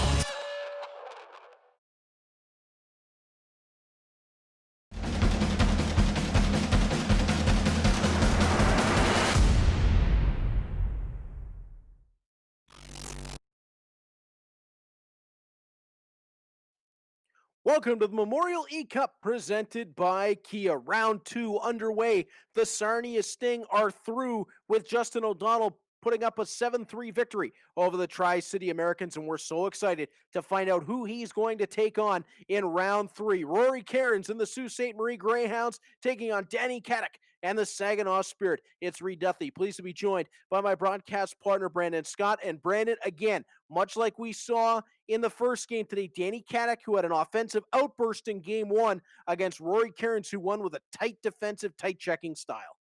Welcome to the Memorial eCup presented by Kia. Round 2 underway. The Sarnia Sting are through with Justin O'Donnell putting up a 7-3 victory over the Tri-City Americans, and we're so excited to find out who he's going to take on in round 3. Rory Cairns and the Sault Ste. Marie Greyhounds taking on Danny Caddick and the Saginaw Spirit. It's Reed Duthie. Pleased to be joined by my broadcast partner, Brandon Scott. And Brandon, again, much like we saw in the first game today, Danny Caddick, who had an offensive outburst in game 1 against Rory Cairns, who won with a tight defensive, tight checking style.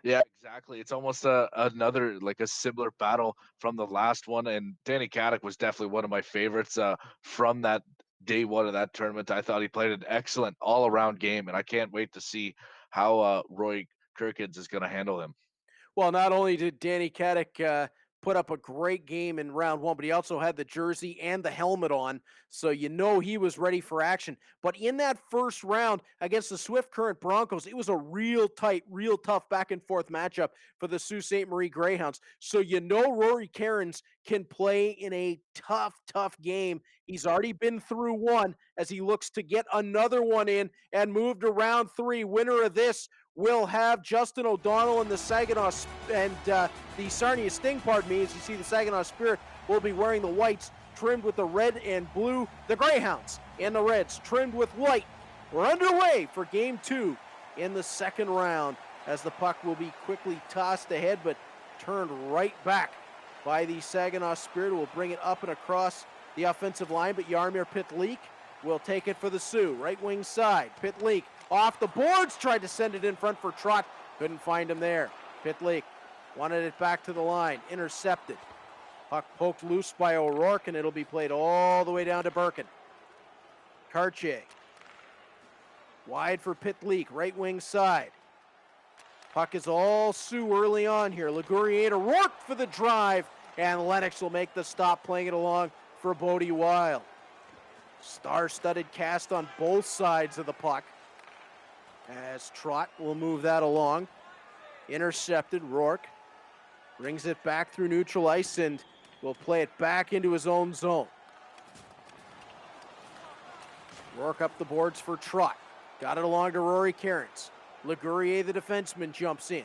Yeah, exactly. It's almost another like a similar battle from the last one, and Danny Caddick was definitely one of my favorites from that day 1 of that tournament. I thought he played an excellent all-around game, and I can't wait to see how Roy Kirkins is going to handle him. Well, not only did Danny Caddick put up a great game in round one, but he also had the jersey and the helmet on, so you know he was ready for action. But in that first round against the Swift Current Broncos, it was a real tight, real tough back and forth matchup for the Sault Ste. Marie Greyhounds. So you know Rory Cairns can play in a tough, tough game. He's already been through one as he looks to get another one in and move to round three. Winner of this will have Justin O'Donnell and the Saginaw and the Sarnia Sting, pardon me, as you see the Saginaw Spirit will be wearing the whites trimmed with the red and blue. The Greyhounds and the Reds trimmed with white. We're underway for game two in the second round as the puck will be quickly tossed ahead but turned right back by the Saginaw Spirit, who will bring it up and across the offensive line, but Jaromir Pitlick will take it for the Sioux. Right wing side, Pitlick off the boards, tried to send it in front for Trott, couldn't find him there. Pitlick wanted it back to the line, intercepted. Puck poked loose by O'Rourke, and it'll be played all the way down to Birkin. Cartier, wide for Pitlick, right wing side. Puck is all Sioux early on here. Ligurier to Rourke for the drive, and Lennox will make the stop, playing it along for Bodie Wild. Star-studded cast on both sides of the puck as Trott will move that along. Intercepted, Rourke brings it back through neutral ice and will play it back into his own zone. Rourke up the boards for Trott. Got it along to Rory Cairns. Ligurier, the defenseman, jumps in.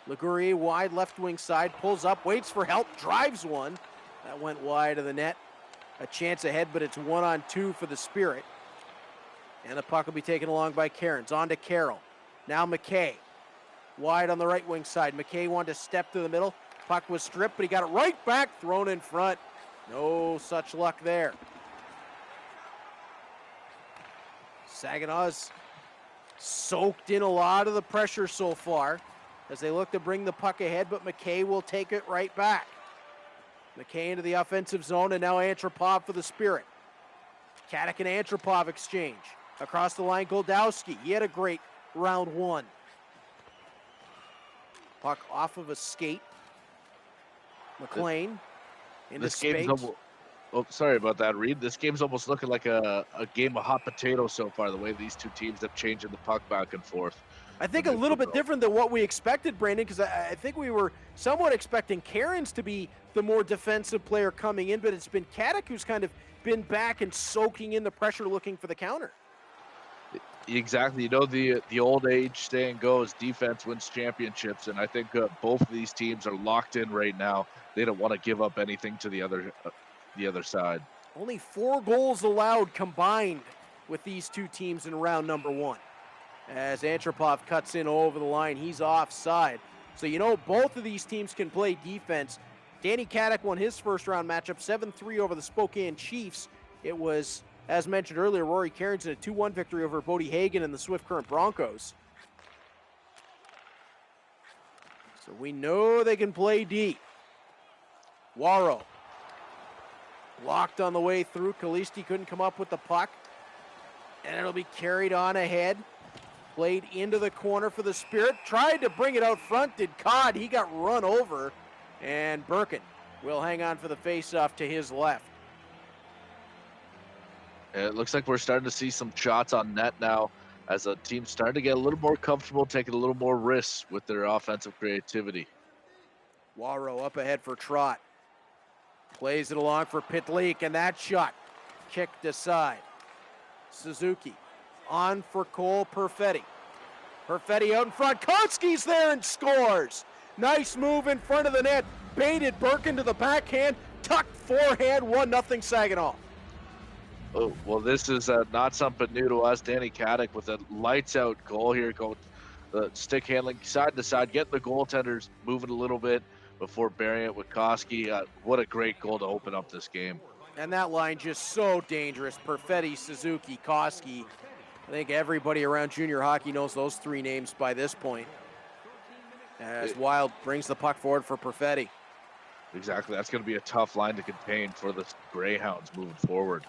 Ligurier wide left wing side, pulls up, waits for help, drives one. That went wide of the net. A chance ahead, but it's 1-on-2 for the Spirit. And the puck will be taken along by Cairns. On to Carroll. Now McKay. Wide on the right wing side. McKay wanted to step to the middle. Puck was stripped, but he got it right back, thrown in front. No such luck there. Saginaw's soaked in a lot of the pressure so far as they look to bring the puck ahead, but McKay will take it right back. McKay into the offensive zone, and now Antropov for the Spirit. Kadek and Antropov exchange. Across the line, Goldowski. He had a great round one. Puck off of a skate. McLean into space. Oh, sorry about that, Reed. This game's almost looking like a game of hot potato so far, the way these two teams have changed the puck back and forth. I think a little bit different than what we expected, Brandon, because I think we were somewhat expecting Cairns to be the more defensive player coming in, but it's been Kadek who's kind of been back and soaking in the pressure, looking for the counter. Exactly. You know, the old age saying goes, defense wins championships, and I think both of these teams are locked in right now. They don't want to give up anything to the other side. Only 4 goals allowed combined with these two teams in round number one. As Antropov cuts in over the line, he's offside. So you know both of these teams can play defense. Danny Kadek won his first round matchup 7-3 over the Spokane Chiefs. It was, as mentioned earlier, Rory Cairns in a 2-1 victory over Bodie Hagan and the Swift Current Broncos. So we know they can play deep. Waro blocked on the way through. Kalisti couldn't come up with the puck. And it'll be carried on ahead. Played into the corner for the Spirit. Tried to bring it out front. Did Codd. He got run over. And Birkin will hang on for the faceoff to his left. It looks like we're starting to see some shots on net now as a team starting to get a little more comfortable, taking a little more risks with their offensive creativity. Waro up ahead for Trott. Plays it along for Pitlick, and that shot kicked aside. Suzuki on for Cole Perfetti. Perfetti out in front. Konski's there and scores. Nice move in front of the net. Baited Birkin to the backhand. Tucked forehand. 1-0 Saginaw. Oh, well, this is not something new to us. Danny Kadek with a lights-out goal here, going the stick handling side to side, getting the goaltenders moving a little bit before burying it with Koski. What a great goal to open up this game. And that line just so dangerous. Perfetti, Suzuki, Koski. I think everybody around junior hockey knows those 3 names by this point. As Wild brings the puck forward for Perfetti. Exactly. That's going to be a tough line to contain for the Greyhounds moving forward.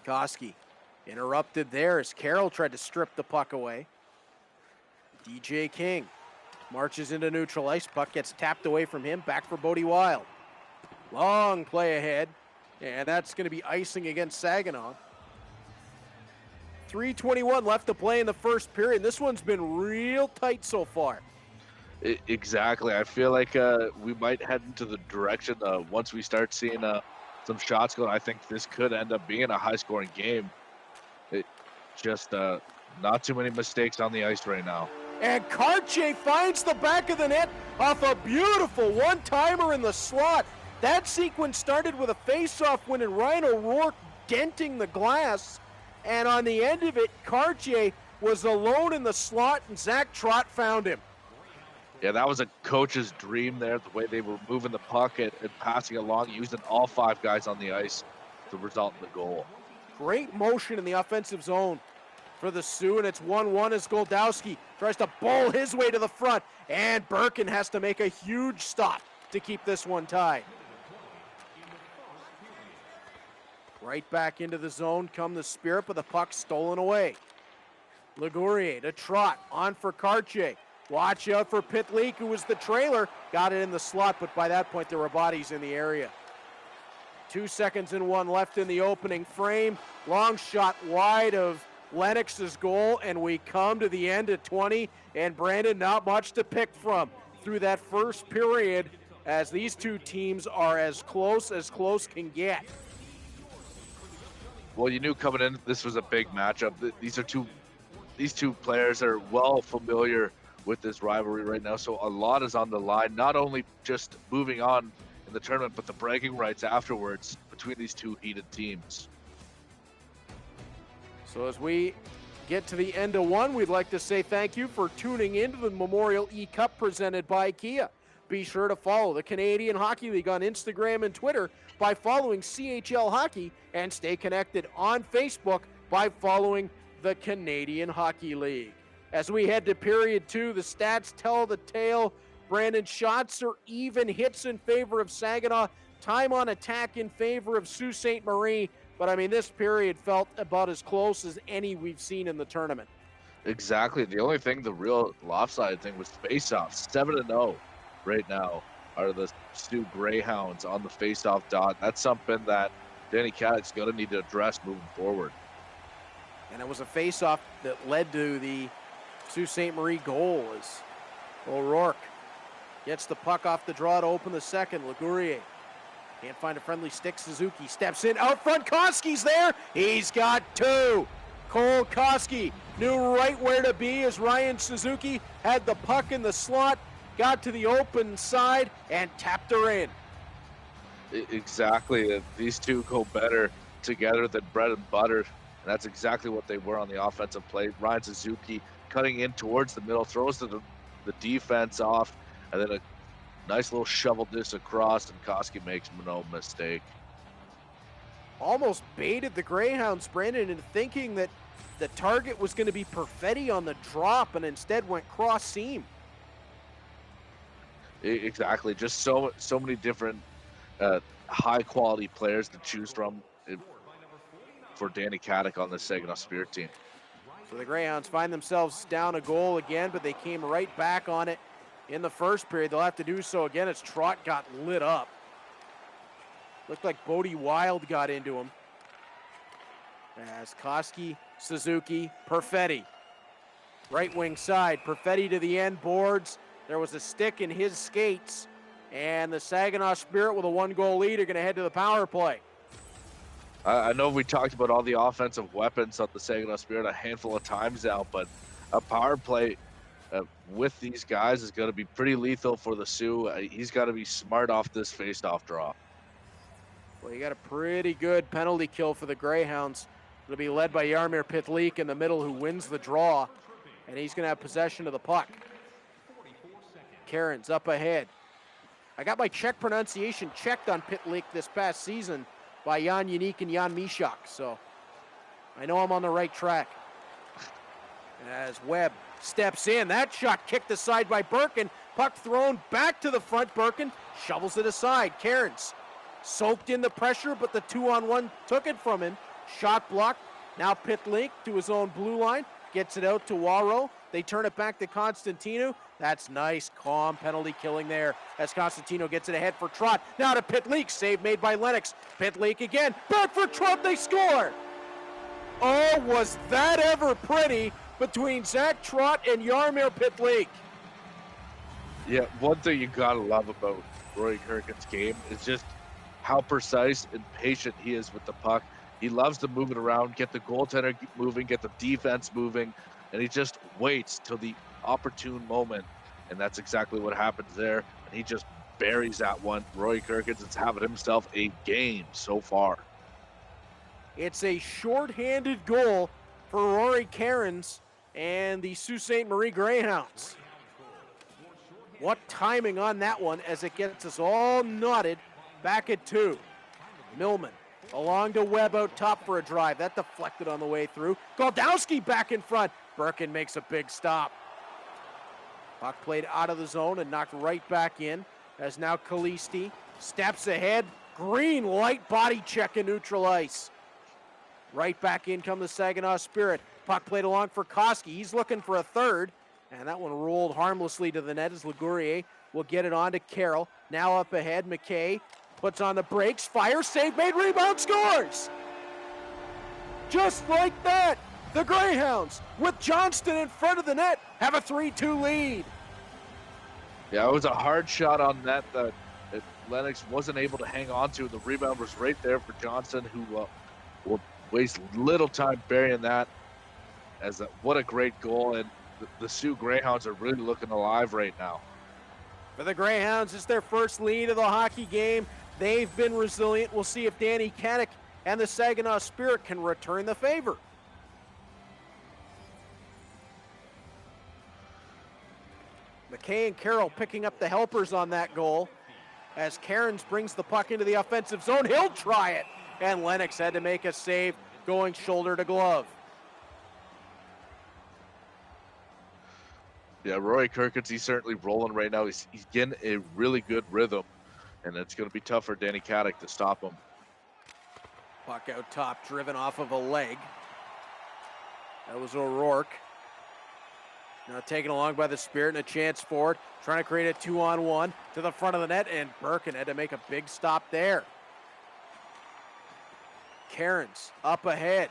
Koski interrupted there as Carroll tried to strip the puck away. DJ King Marches into neutral ice. Puck gets tapped away from him. Back for Bodie Wild. Long play ahead. And that's going to be icing against Saginaw. 3:21 left to play in the first period. This one's been real tight so far. Exactly. I feel like we might head into the direction once we start seeing some shots going. I think this could end up being a high-scoring game. It just not too many mistakes on the ice right now. And Karche finds the back of the net off a beautiful one-timer in the slot. That sequence started with a face-off win and Ryan O'Rourke denting the glass. And on the end of it, Karche was alone in the slot and Zach Trott found him. Yeah, that was a coach's dream there, the way they were moving the puck and passing along, using all 5 guys on the ice to result in the goal. Great motion in the offensive zone for the Sioux, and it's 1-1 as Goldowski tries to bowl his way to the front, and Birkin has to make a huge stop to keep this one tied. Right back into the zone come the Spirit, but the puck stolen away. Ligurier to Trott, on for Karche. Watch out for Pitleek, who was the trailer. Got it in the slot, but by that point there were bodies in the area. 2 seconds and 1 left in the opening frame. Long shot wide of Lennox's goal, and we come to the end of 20. And Brandon, not much to pick from through that first period, as these two teams are as close can get. Well, you knew coming in this was a big matchup. These two players are well familiar with this rivalry right now, so a lot is on the line. Not only just moving on in the tournament, but the bragging rights afterwards between these two heated teams. So as we get to the end of one, we'd like to say thank you for tuning in to the Memorial eCup presented by Kia. Be sure to follow the Canadian Hockey League on Instagram and Twitter by following CHL Hockey, and stay connected on Facebook by following the Canadian Hockey League. As we head to period 2, the stats tell the tale. Brandon, shots are even, hits in favor of Saginaw, time on attack in favor of Sault Ste. Marie. But I mean, this period felt about as close as any we've seen in the tournament. Exactly. The only thing, the real lopsided thing, was face-offs. 7-0 right now are the Sioux Greyhounds on the face-off dot. That's something that Danny Caddick's going to need to address moving forward. And it was a face-off that led to the Sault Ste. Marie goal as O'Rourke gets the puck off the draw to open the second. Ligurier can't find a friendly stick. Suzuki steps in. Out front, Koski's there. He's got 2. Cole Koski knew right where to be as Ryan Suzuki had the puck in the slot, got to the open side, and tapped her in. Exactly. These two go better together than bread and butter. And that's exactly what they were on the offensive play. Ryan Suzuki cutting in towards the middle, throws the defense off, and then a nice little shovel disc across, and Koski makes no mistake. Almost baited the Greyhounds, Brandon, into thinking that the target was going to be Perfetti on the drop, and instead went cross seam. Exactly. Just so many different high quality players to choose from for Danny Caddick on the Saginaw Spirit team. So the Greyhounds find themselves down a goal again, but they came right back on it in the first period. They'll have to do so again as Trott got lit up. Looked like Bodie Wild got into him. As Koski, Suzuki, Perfetti. Right wing side, Perfetti to the end boards. There was a stick in his skates, and the Saginaw Spirit with a 1-goal lead are going to head to the power play. I know we talked about all the offensive weapons of the Saginaw Spirit a handful of times now, but a power play with these guys is going to be pretty lethal for the Sioux. He's got to be smart off this face-off draw. Well, you got a pretty good penalty kill for the Greyhounds. It'll be led by Jaromir Pitleek in the middle, who wins the draw, and he's going to have possession of the puck. Cairns up ahead. I got my Czech pronunciation checked on Pitleek this past season by Jan Unique and Jan Mishak, so I know I'm on the right track. As Webb steps in, that shot kicked aside by Birkin. Puck thrown back to the front. Birkin shovels it aside. Cairns soaked in the pressure, but the 2-on-1 took it from him. Shot blocked. Now Pitleek to his own blue line. Gets it out to Waro. They turn it back to Constantino. That's nice, calm penalty killing there as Constantino gets it ahead for Trot. Now to Pitlick, save made by Lennox. Pitlick again, back for Trot, they score! Oh, was that ever pretty between Zach Trot and Jaromir Pitlick. Yeah, one thing you gotta love about Roy Kirkin's game is just how precise and patient he is with the puck. He loves to move it around, get the goaltender moving, get the defense moving, and he just waits till the opportune moment, and that's exactly what happens there. And he just buries that one. Roy Kirkins is having himself a game so far. It's a short-handed goal for Rory Cairns and the Sault Ste. Marie Greyhounds. What timing on that one as it gets us all knotted back at 2. Millman along to Webb out top for a drive. That deflected on the way through. Goldowski back in front. Birkin makes a big stop. Puck played out of the zone and knocked right back in as now Kalisti steps ahead. Green light body check in neutral ice. Right back in come the Saginaw Spirit. Puck played along for Koski. He's looking for a third. And that one rolled harmlessly to the net as Ligurier will get it on to Carroll. Now up ahead, McKay puts on the brakes, fires, save made, rebound, scores! Just like that, the Greyhounds, with Johnston in front of the net, have a 3-2 lead. Yeah, it was a hard shot on net that Lennox wasn't able to hang on to. The rebound was right there for Johnson, who will waste little time burying that. What a great goal, and the Sioux Greyhounds are really looking alive right now. For the Greyhounds, it's their first lead of the hockey game. They've been resilient. We'll see if Danny Kadek and the Saginaw Spirit can return the favor. McKay and Carroll picking up the helpers on that goal as Cairns brings the puck into the offensive zone. He'll try it, and Lennox had to make a save going shoulder to glove. Yeah, Roy Kirkins, he's certainly rolling right now. He's getting a really good rhythm, and it's going to be tough for Danny Kadek to stop him. Puck out top, driven off of a leg. That was O'Rourke. Now taken along by the Spirit and a chance for it. Trying to create a 2-on-1 to the front of the net, and Birkin had to make a big stop there. Cairns up ahead.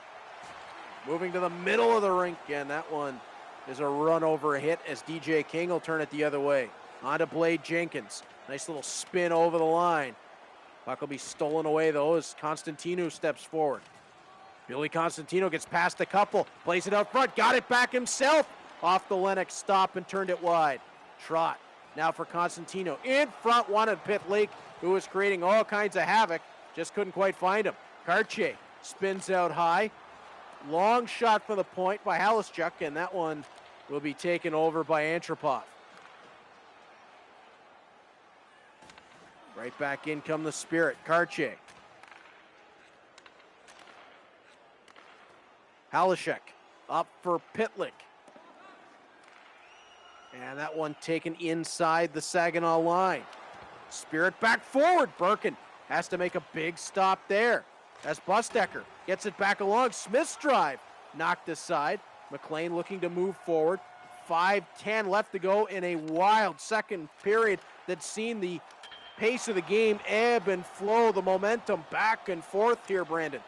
Moving to the middle of the rink, and that one is a run over hit as DJ King will turn it the other way. On to Blade Jenkins. Nice little spin over the line. Puck will be stolen away though as Constantino steps forward. Billy Constantino gets past a couple, plays it out front, got it back himself. Off the Lennox stop and turned it wide. Trot now for Constantino. In front wanted Pitlick, who was creating all kinds of havoc. Just couldn't quite find him. Cartier spins out high. Long shot for the point by Halischuk, and that one will be taken over by Antropov. Right back in come the Spirit. Cartier. Halischuk up for Pitlick. And that one taken inside the Saginaw line. Spirit back forward. Birkin has to make a big stop there as Bustecker gets it back along. Smith's drive knocked aside. McLean looking to move forward. 5:10 left to go in a wild second period that's seen the pace of the game ebb and flow, the momentum back and forth here, Brandon.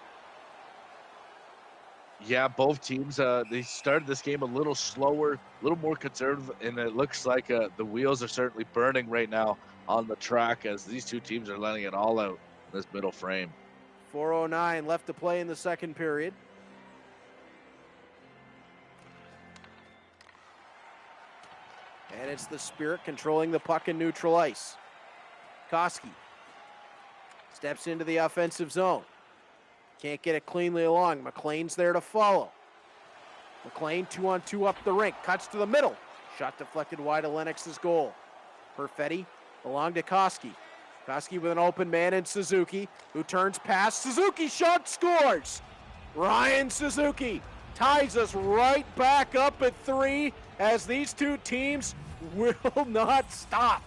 Yeah, both teams, they started this game a little slower, a little more conservative, and it looks like the wheels are certainly burning right now on the track as these two teams are letting it all out in this middle frame. 4:09 left to play in the second period. And it's the Spirit controlling the puck in neutral ice. Koski steps into the offensive zone. Can't get it cleanly along. McLean's there to follow. McLean 2-on-2 up the rink. Cuts to the middle. Shot deflected wide of Lennox's goal. Perfetti along to Koski. Koski with an open man in Suzuki, who turns past. Suzuki shot, scores! Ryan Suzuki ties us right back up at 3 as these two teams will not stop.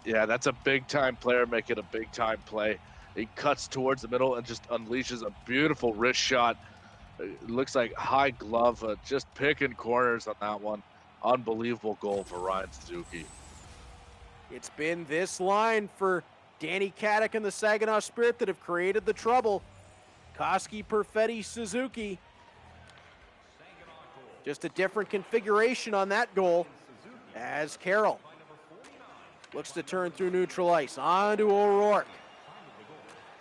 Yeah, that's a big-time player making a big-time play. He cuts towards the middle and just unleashes a beautiful wrist shot. It looks like high glove, just picking corners on that one. Unbelievable goal for Ryan Suzuki. It's been this line for Danny Caddick and the Saginaw Spirit that have created the trouble. Koski, Perfetti, Suzuki. Just a different configuration on that goal as Carroll looks to turn through neutral ice. On to O'Rourke.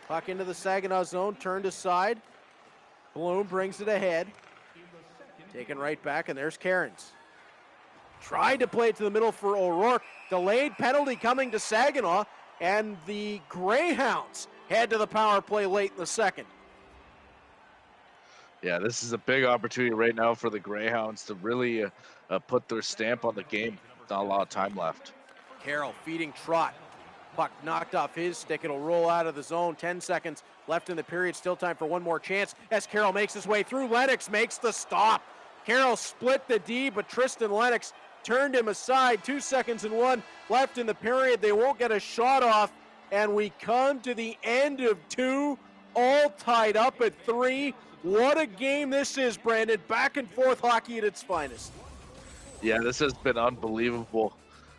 Puck into the Saginaw zone, turned aside. Bloom brings it ahead. Taken right back, and there's Cairns. Tried to play it to the middle for O'Rourke. Delayed penalty coming to Saginaw, and the Greyhounds head to the power play late in the second. Yeah, this is a big opportunity right now for the Greyhounds to really put their stamp on the game. Not a lot of time left. Carroll feeding Trot. Puck knocked off his stick. It'll roll out of the zone. 10 seconds left in the period. Still time for one more chance as Carroll makes his way through. Lennox makes the stop. Carroll split the D, but Tristan Lennox turned him aside. 2 seconds and 1 left in the period. They won't get a shot off, and we come to the end of 2, all tied up at 3. What a game this is, Brandon. Back and forth hockey at its finest. Yeah, this has been unbelievable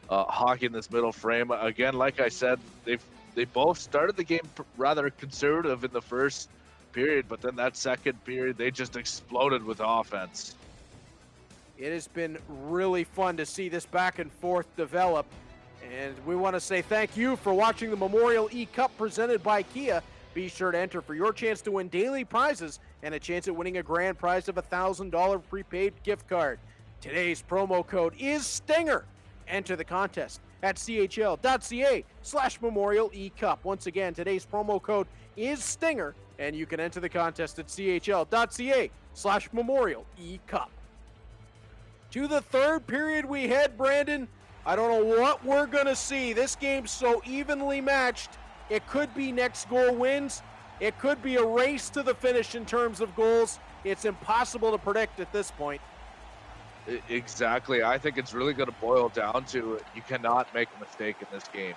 hockey in this middle frame. Again, like I said, they both started the game rather conservative in the first period, but then that second period, they just exploded with offense. It has been really fun to see this back and forth develop. And we want to say thank you for watching the Memorial eCup presented by Kia. Be sure to enter for your chance to win daily prizes and a chance at winning a grand prize of a $1,000 prepaid gift card. Today's promo code is STINGER. Enter the contest at chl.ca/Memorial eCup. Once again, today's promo code is STINGER, and you can enter the contest at chl.ca/Memorial eCup. To the third period we head, Brandon. I don't know what we're going to see. This game's so evenly matched. It could be next goal wins. It could be a race to the finish in terms of goals. It's impossible to predict at this point. Exactly. I think it's really going to boil down to you cannot make a mistake in this game.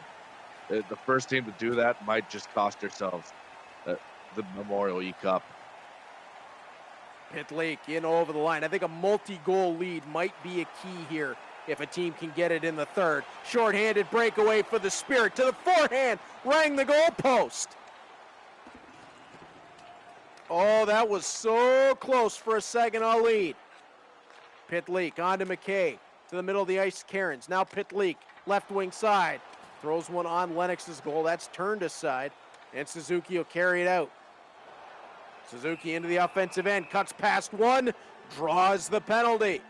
The first team to do that might just cost yourselves the Memorial eCup. Pitlick in over the line. I think a multi-goal lead might be a key here if a team can get it in the third. Short-handed breakaway for the Spirit to the forehand. Rang the goal post. Oh, that was so close for a Saginaw lead. Pitlick on to McKay. To the middle of the ice, Cairns. Now Pitlick, left wing side. Throws one on Lennox's goal. That's turned aside. And Suzuki will carry it out. Suzuki into the offensive end. Cuts past one. Draws the penalty.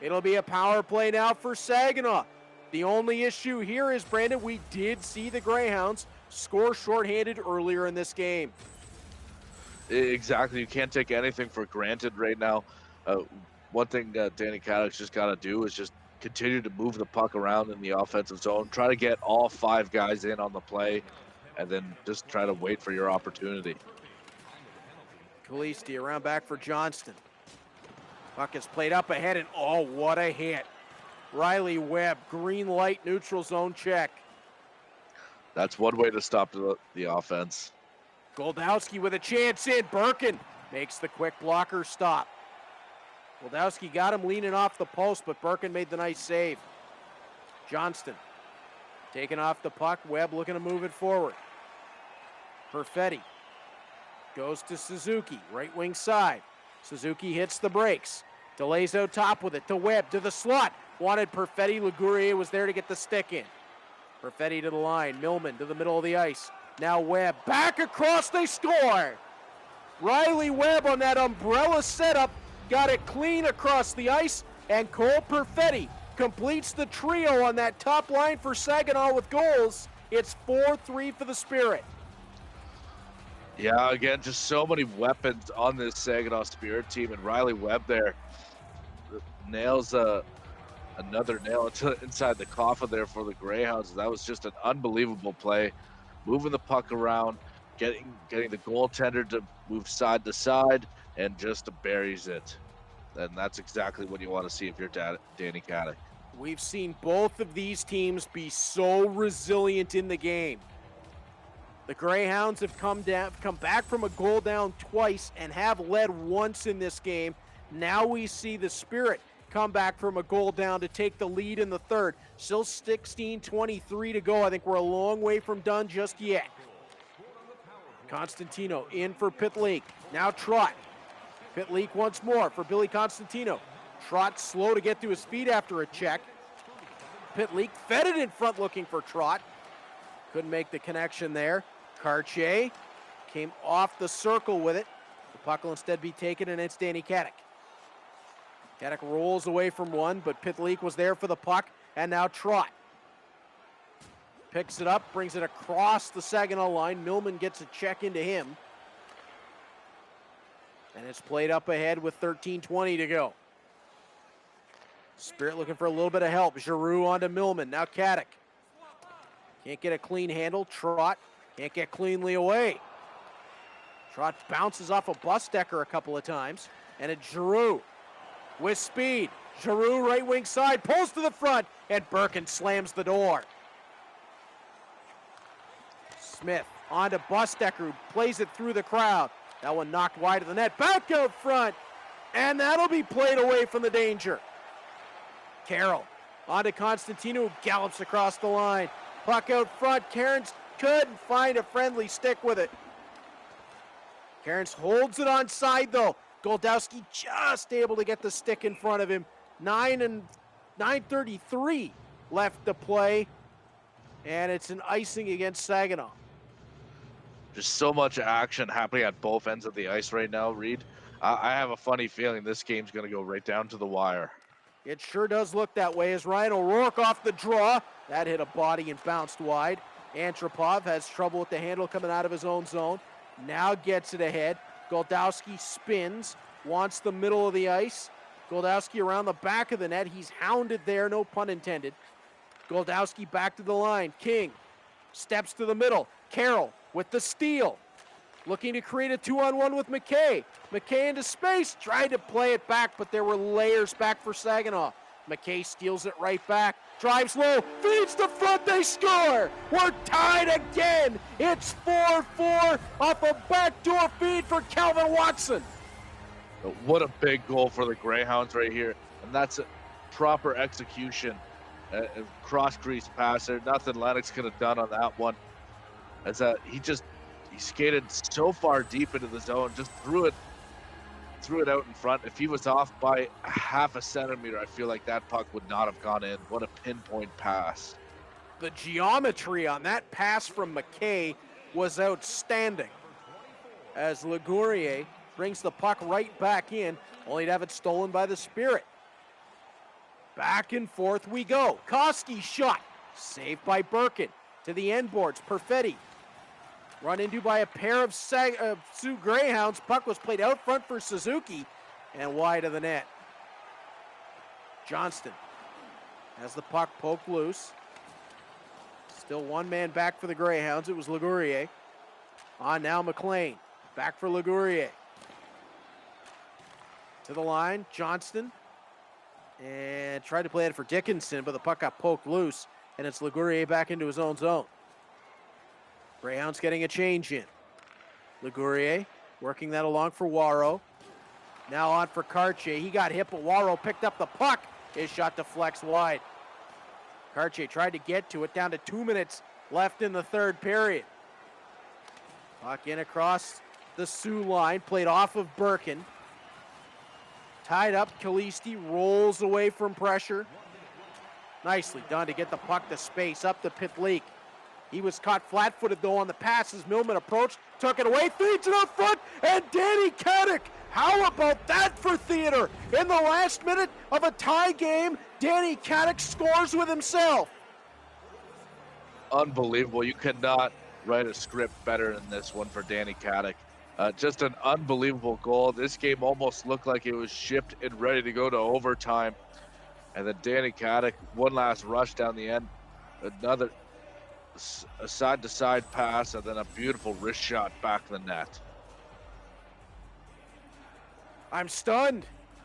It'll be a power play now for Saginaw. The only issue here is, Brandon, we did see the Greyhounds score shorthanded earlier in this game. Exactly. You can't take anything for granted right now. One thing Danny Caddick's just got to do is just continue to move the puck around in the offensive zone. Try to get all 5 guys in on the play, and then just try to wait for your opportunity. Kalisti around back for Johnston. Puck is played up ahead, and oh, what a hit. Riley Webb, green light, neutral zone check. That's one way to stop the offense. Goldowski with a chance in. Birkin makes the quick blocker stop. Goldowski got him leaning off the post, but Birkin made the nice save. Johnston taking off the puck. Webb looking to move it forward. Perfetti goes to Suzuki, right wing side. Suzuki hits the brakes. Delays out top with it to Webb, to the slot. Wanted Perfetti. Ligurier was there to get the stick in. Perfetti to the line. Millman to the middle of the ice. Now Webb back across. They score. Riley Webb on that umbrella setup got it clean across the ice, and Cole Perfetti completes the trio on that top line for Saginaw with goals. It's 4-3 for the Spirit. Yeah, again, just so many weapons on this Saginaw Spirit team, and Riley Webb there nails another nail inside the coffin there for the Greyhounds. That was just an unbelievable play, moving the puck around, getting the goaltender to move side to side, and just buries it. And that's exactly what you want to see if you're Danny Caddick. We've seen both of these teams be so resilient in the game. The Greyhounds have come back from a goal down twice and have led once in this game. Now we see the Spirit come back from a goal down to take the lead in the third. Still 16:23 to go. I think we're a long way from done just yet. Constantino in for Pitlick. Now Trot. Pitlick once more for Billy Constantino. Trot slow to get to his feet after a check. Pitlick fed it in front looking for Trot. Couldn't make the connection there. Cartier came off the circle with it. The puck will instead be taken, and it's Danny Caddick. Caddick rolls away from one, but Pitlick was there for the puck, and now Trot. Picks it up, brings it across the Saginaw line. Millman gets a check into him. And it's played up ahead with 13:20 to go. Spirit looking for a little bit of help. Giroux onto Millman, now Caddick. Can't get a clean handle. Trot can't get cleanly away. Trot bounces off a bus decker a couple of times. And it's Giroux with speed. Giroux right wing side, pulls to the front, and Birkin slams the door. Smith onto Busdecker, who plays it through the crowd. That one knocked wide of the net. Back out front, and that'll be played away from the danger. Carroll onto Constantino, who gallops across the line. Puck out front. Cairns couldn't find a friendly stick with it. Cairns holds it onside though. Goldowski just able to get the stick in front of him. 9:33 left to play, and it's an icing against Saginaw. Just so much action happening at both ends of the ice right now, Reed. I have a funny feeling this game's going to go right down to the wire. It sure does look that way as Ryan O'Rourke off the draw. That hit a body and bounced wide. Antropov has trouble with the handle coming out of his own zone. Now gets it ahead. Goldowski spins, wants the middle of the ice. Goldowski around the back of the net. He's hounded there, no pun intended. Goldowski back to the line. King steps to the middle. Carroll with the steal. Looking to create a 2-on-1 with McKay. McKay into space, tried to play it back, but there were layers back for Saginaw. McKay steals it right back, drives low, feeds the front, they score! We're tied again! It's 4-4 off a backdoor feed for Calvin Watson. What a big goal for the Greyhounds right here. And that's a proper execution. Cross-crease pass there. Nothing Lennox could have done on that one. As he skated so far deep into the zone, just threw it out in front. If he was off by half a centimeter, I feel like that puck would not have gone in. What a pinpoint pass. The geometry on that pass from McKay was outstanding, as Ligurier brings the puck right back in, only to have it stolen by the Spirit. Back and forth we go. Koski shot, saved by Birkin. To the end boards, Perfetti. Run into by a pair of Sioux Greyhounds. Puck was played out front for Suzuki and wide of the net. Johnston has the puck poked loose. Still one man back for the Greyhounds. It was Ligurier. On now McLean. Back for Ligurier. To the line, Johnston. And tried to play it for Dickinson, but the puck got poked loose. And it's Ligurier back into his own zone. Greyhounds getting a change in. Ligurier working that along for Waro. Now on for Cartier. He got hit, but Waro picked up the puck. His shot deflects wide. Cartier tried to get to it. Down to 2 minutes left in the third period. Puck in across the Sioux line. Played off of Birkin. Tied up. Kalisti rolls away from pressure. Nicely done to get the puck to space up to Pitlick. He was caught flat-footed though on the pass as Millman approached, took it away, feeds it out front, and Danny Caddick. How about that for theater? In the last minute of a tie game, Danny Caddick scores with himself. Unbelievable. You cannot write a script better than this one for Danny Caddick. Just an unbelievable goal. This game almost looked like it was shipped and ready to go to overtime. And then Danny Caddick, one last rush down the end, another a side-to-side pass, and then a beautiful wrist shot back to the net. I'm stunned.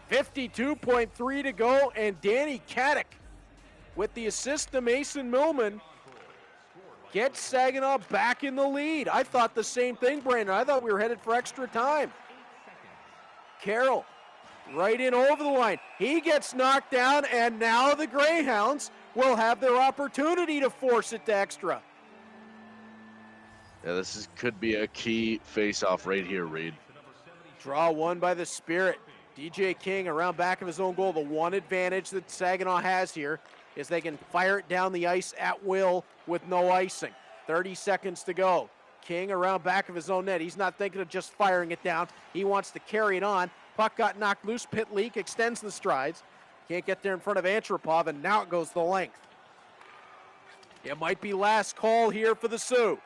52.3 to go, and Danny Caddick with the assist to Mason Millman Get Saginaw back in the lead. I thought the same thing, Brandon. I thought we were headed for extra time. Carroll, right in over the line. He gets knocked down, and now the Greyhounds will have their opportunity to force it to extra. Yeah, could be a key face-off right here, Reed. Draw one by the Spirit. DJ King around back of his own goal. The one advantage that Saginaw has here is they can fire it down the ice at will with no icing. 30 seconds to go. King around back of his own net. He's not thinking of just firing it down. He wants to carry it on. Puck got knocked loose. Pit leak extends the strides. Can't get there in front of Antropov, and now it goes the length. It might be last call here for the Sioux.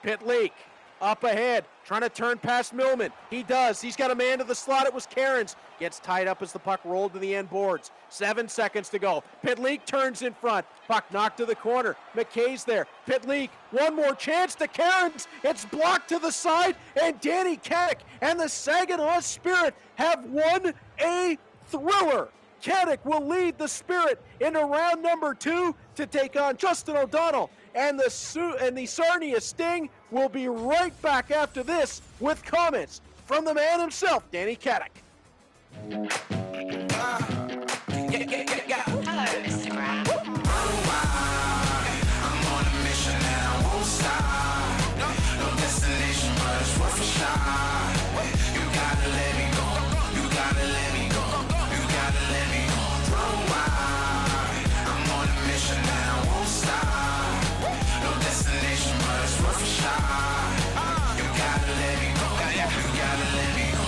Pit leak. Up ahead, trying to turn past Millman. He does. He's got a man to the slot. It was Cairns. Gets tied up as the puck rolled to the end boards. 7 seconds to go. Pitleek turns in front. Puck knocked to the corner. McKay's there. Pitleek, one more chance to Cairns. It's blocked to the side, and Danny Kadek and the Saginaw Spirit have won a thriller. Kadek will lead the Spirit into round number 2 to take on Justin O'Donnell. And the Sarnia Sting will be right back after this with comments from the man himself, Danny Kadek. Hello, Instagram. I'm on a mission and I won't stop. No destination, but it's worth a shot. You gotta let me go. You gotta let me go. You gotta let me go. Run wild. I'm on a mission and I won't stop. No destination, but it's worth a shot. You gotta let me go. You gotta let me go.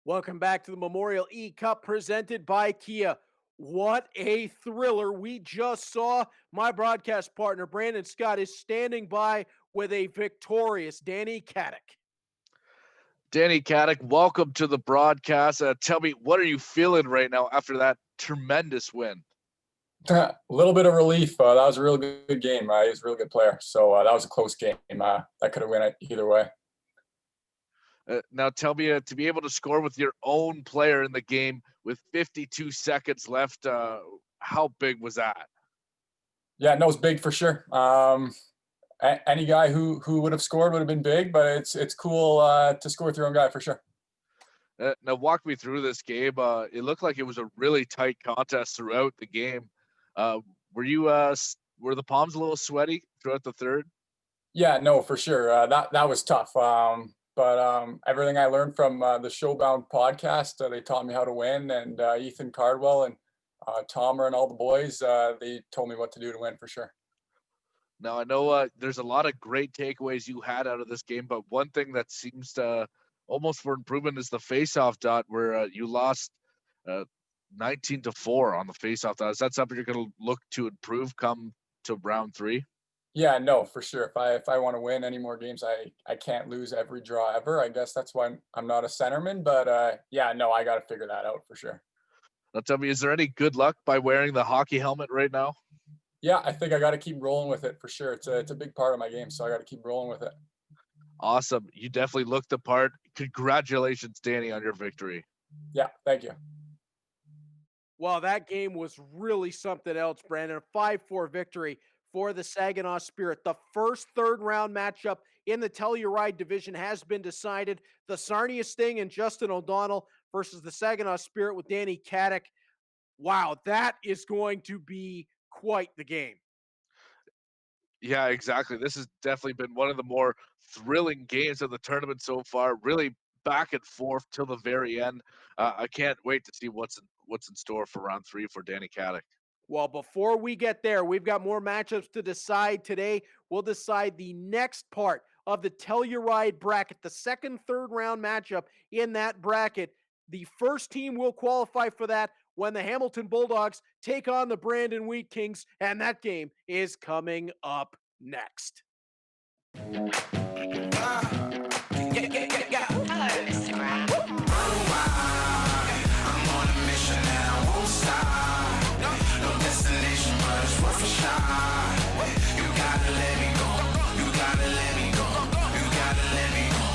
Welcome back to the Memorial eCup presented by Kia. What a thriller we just saw. My broadcast partner, Brandon Scott, is standing by with a victorious Danny Kadek. Danny Kadek, welcome to the broadcast. Tell me, what are you feeling right now after that tremendous win? A little bit of relief. That was a real good game. He's a real good player. So that was a close game. That could have went it either way. Now tell me, to be able to score with your own player in the game with 52 seconds left, how big was that? Yeah, no, it's big for sure. Any guy who would have scored would have been big, but it's cool to score with your own guy for sure. Now walk me through this game. It looked like it was a really tight contest throughout the game. Were the palms a little sweaty throughout the third? Yeah, no, for sure. That was tough. But everything I learned from the Showbound podcast, they taught me how to win, and Ethan Cardwell and Tomer and all the boys, they told me what to do to win for sure. Now, I know there's a lot of great takeaways you had out of this game, but one thing that seems to almost for improvement is the face-off dot, where you lost 19-4 on the face-off dot. Is that something you're going to look to improve come to round 3? Yeah, no, for sure. If I want to win any more games, I can't lose every draw ever. I guess that's why I'm not a centerman. But yeah, no, I got to figure that out for sure. Now tell me, is there any good luck by wearing the hockey helmet right now? Yeah, I think I got to keep rolling with it for sure. It's a big part of my game, so I got to keep rolling with it. Awesome. You definitely looked the part. Congratulations, Danny, on your victory. Yeah, thank you. Well, that game was really something else, Brandon. A 5-4 victory for the Saginaw Spirit. The first third-round matchup in the Telluride division has been decided. The Sarnia Sting and Justin O'Donnell versus the Saginaw Spirit with Danny Kadek. Wow, that is going to be quite the game. Yeah, exactly. This has definitely been one of the more thrilling games of the tournament so far. Really back and forth till the very end. I can't wait to see what's in store for round 3 for Danny Kadek. Well, before we get there, we've got more matchups to decide today. We'll decide the next part of the Telluride bracket, the second, third round matchup in that bracket. The first team will qualify for that when the Hamilton Bulldogs take on the Brandon Wheat Kings, and that game is coming up next. Hello, Instagram. I'm on a mission and I won't stop. No destination, but it's worth a shot. You gotta let me go. You gotta let me go. You gotta let me go.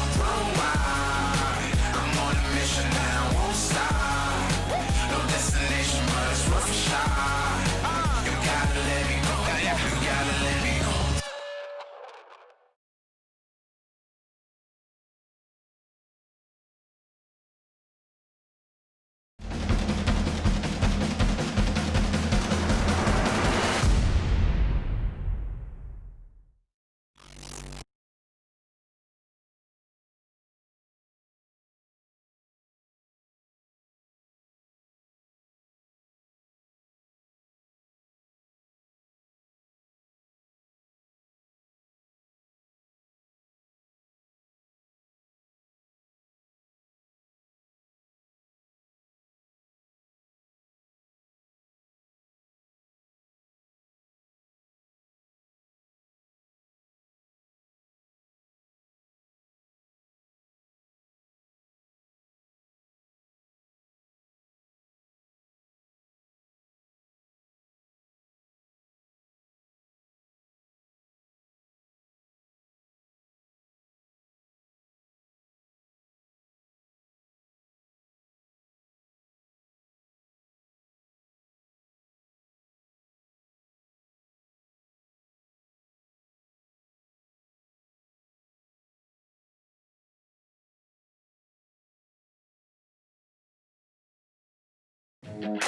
Hello,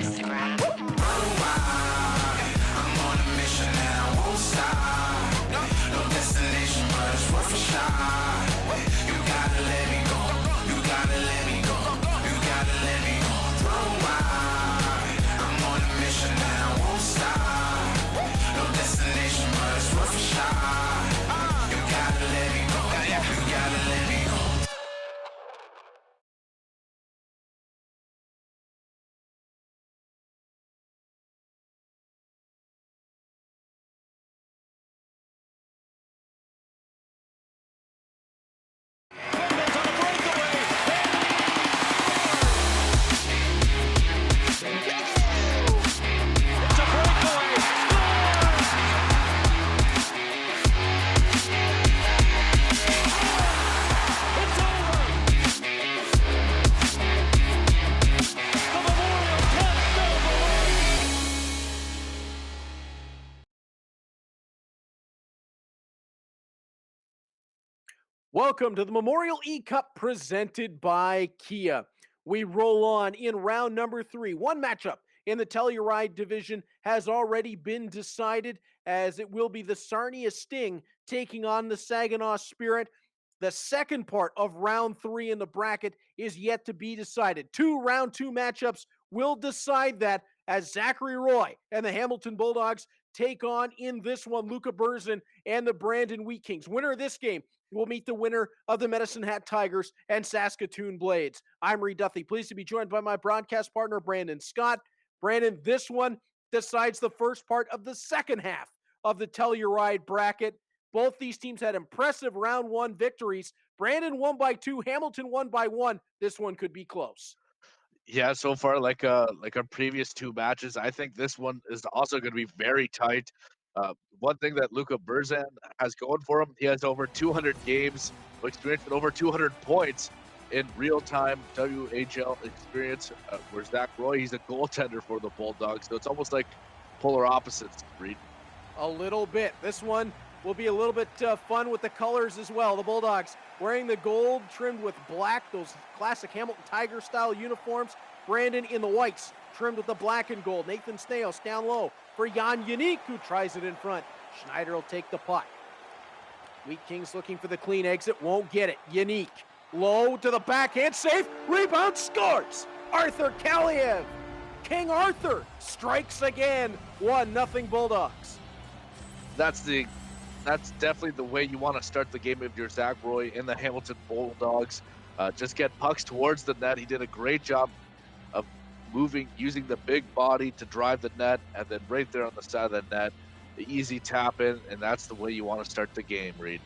Scram. I'm on a mission and I won't stop. No destination, but it's worth a shot. You gotta let me go. You gotta let me go. You gotta let me go. Run wild. I'm on a mission and I won't stop. No destination, but it's worth a shot. You gotta let me go. You gotta let me go. Welcome to the Memorial eCup presented by Kia. We roll on in round number 3. One matchup in the Telluride division has already been decided, as it will be the Sarnia Sting taking on the Saginaw Spirit. The second part of round 3 in the bracket is yet to be decided. 2 round 2 matchups will decide that, as Zachary Roy and the Hamilton Bulldogs take on in this one Luca Burzin and the Brandon Wheat Kings. Winner of this game will meet the winner of the Medicine Hat Tigers and Saskatoon Blades. I'm Reed Duffy, pleased to be joined by my broadcast partner, Brandon Scott. Brandon, this one decides the first part of the second half of the Telluride bracket. Both these teams had impressive round 1 victories. Brandon won by 2, Hamilton won by 1. This one could be close. Yeah, so far, like our previous 2 matches, I think this one is also going to be very tight. One thing that Luca Burzan has going for him, he has over 200 games of experience and over 200 points in real-time WHL experience. Where Zach Roy, he's a goaltender for the Bulldogs, so it's almost like polar opposites, Reed. A little bit. This one will be a little bit fun with the colors as well. The Bulldogs wearing the gold trimmed with black, those classic Hamilton Tiger-style uniforms. Brandon in the whites, trimmed with the black and gold. Nathan Steos down low for Jan Yannick, who tries it in front. Schneider will take the puck. Wheat Kings looking for the clean exit, won't get it. Yannick, low to the backhand, safe, rebound, scores! Arthur Kaliev. King Arthur strikes again. 1-0 Bulldogs. That's definitely the way you want to start the game if you're Zach Roy in the Hamilton Bulldogs. Just get pucks towards the net. He did a great job of using the big body to drive the net, and then right there on the side of the net, the easy tap in, and that's the way you want to start the game, Reed.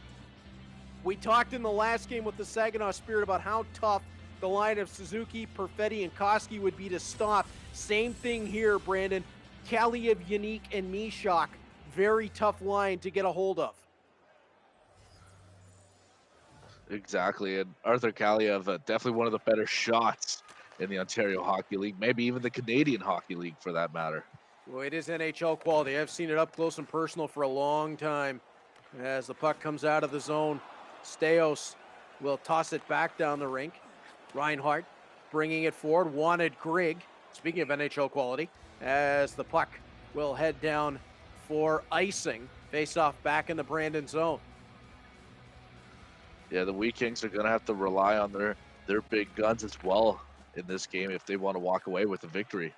We talked in the last game with the Saginaw Spirit about how tough the line of Suzuki, Perfetti, and Koski would be to stop. Same thing here, Brandon. Kaliev, Yannick, and Mishak. Very tough line to get a hold of. Exactly, and Arthur Kaliev, definitely one of the better shots in the Ontario Hockey League, maybe even the Canadian Hockey League for that matter. Well, it is NHL quality. I've seen it up close and personal for a long time. As the puck comes out of the zone, Steos will toss it back down the rink. Reinhardt bringing it forward, wanted Grigg. Speaking of NHL quality, as the puck will head down for icing. Face off back in the Brandon zone. Yeah, the Wheat Kings are going to have to rely on their big guns as well in this game if they want to walk away with a victory.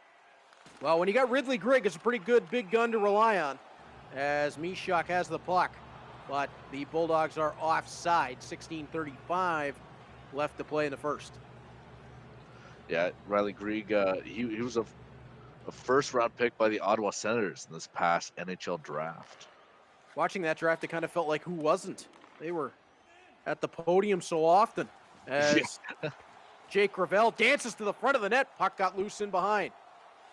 Well, when you got Ridley Grigg, it's a pretty good big gun to rely on, as Mishak has the puck. But the Bulldogs are offside. 16:35 left to play in the first. Yeah, Riley Grigg, he was a first-round pick by the Ottawa Senators in this past NHL draft. Watching that draft, it kind of felt like who wasn't. They were at the podium so often, as Jake Gravel dances to the front of the net. Puck got loose in behind.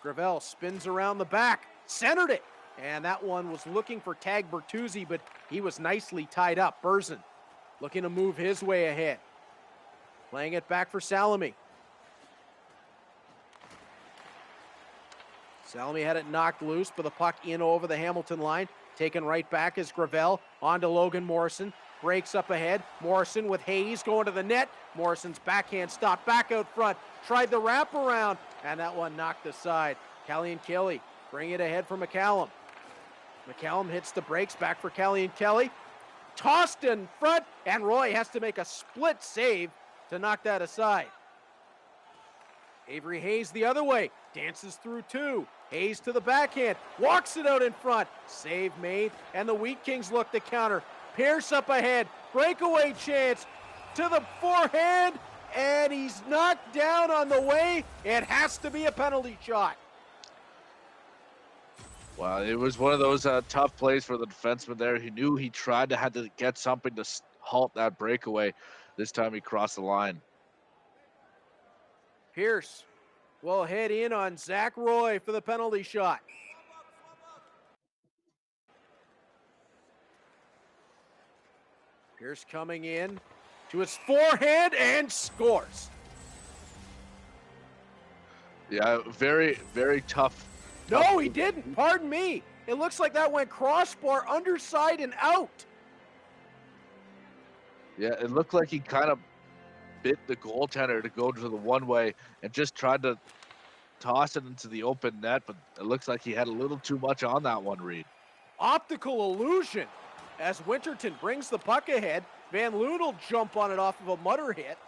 Gravel spins around the back, centered it, and that one was looking for Tag Bertuzzi, but he was nicely tied up. Burzin looking to move his way ahead. Playing it back for Salami. Salami had it knocked loose, but the puck in over the Hamilton line. Taken right back is Gravel on to Logan Morrison. Breaks up ahead. Morrison with Hayes going to the net. Morrison's backhand stop back out front. Tried the wraparound, and that one knocked aside. Callie and Kelly bring it ahead for McCallum. McCallum hits the brakes, back for Callie and Kelly. Tossed in front, and Roy has to make a split save to knock that aside. Avery Hayes the other way, dances through two. Hayes to the backhand, walks it out in front. Save made, and the Wheat Kings look to counter. Pierce up ahead, breakaway chance to the forehand, and he's knocked down on the way. It has to be a penalty shot. Well, it was one of those tough plays for the defenseman there. He knew he had to get something to halt that breakaway. This time he crossed the line. Pierce will head in on Zach Roy for the penalty shot. Pierce coming in to his forehand and scores. Yeah, very, very tough. No, he didn't. Pardon me. It looks like that went crossbar, underside, and out. Yeah, it looked like he kind of bit the goaltender to go to the one way and just tried to toss it into the open net, but it looks like he had a little too much on that one, Reed. Optical illusion as Winterton brings the puck ahead. Van Loon will jump on it off of a mutter hit.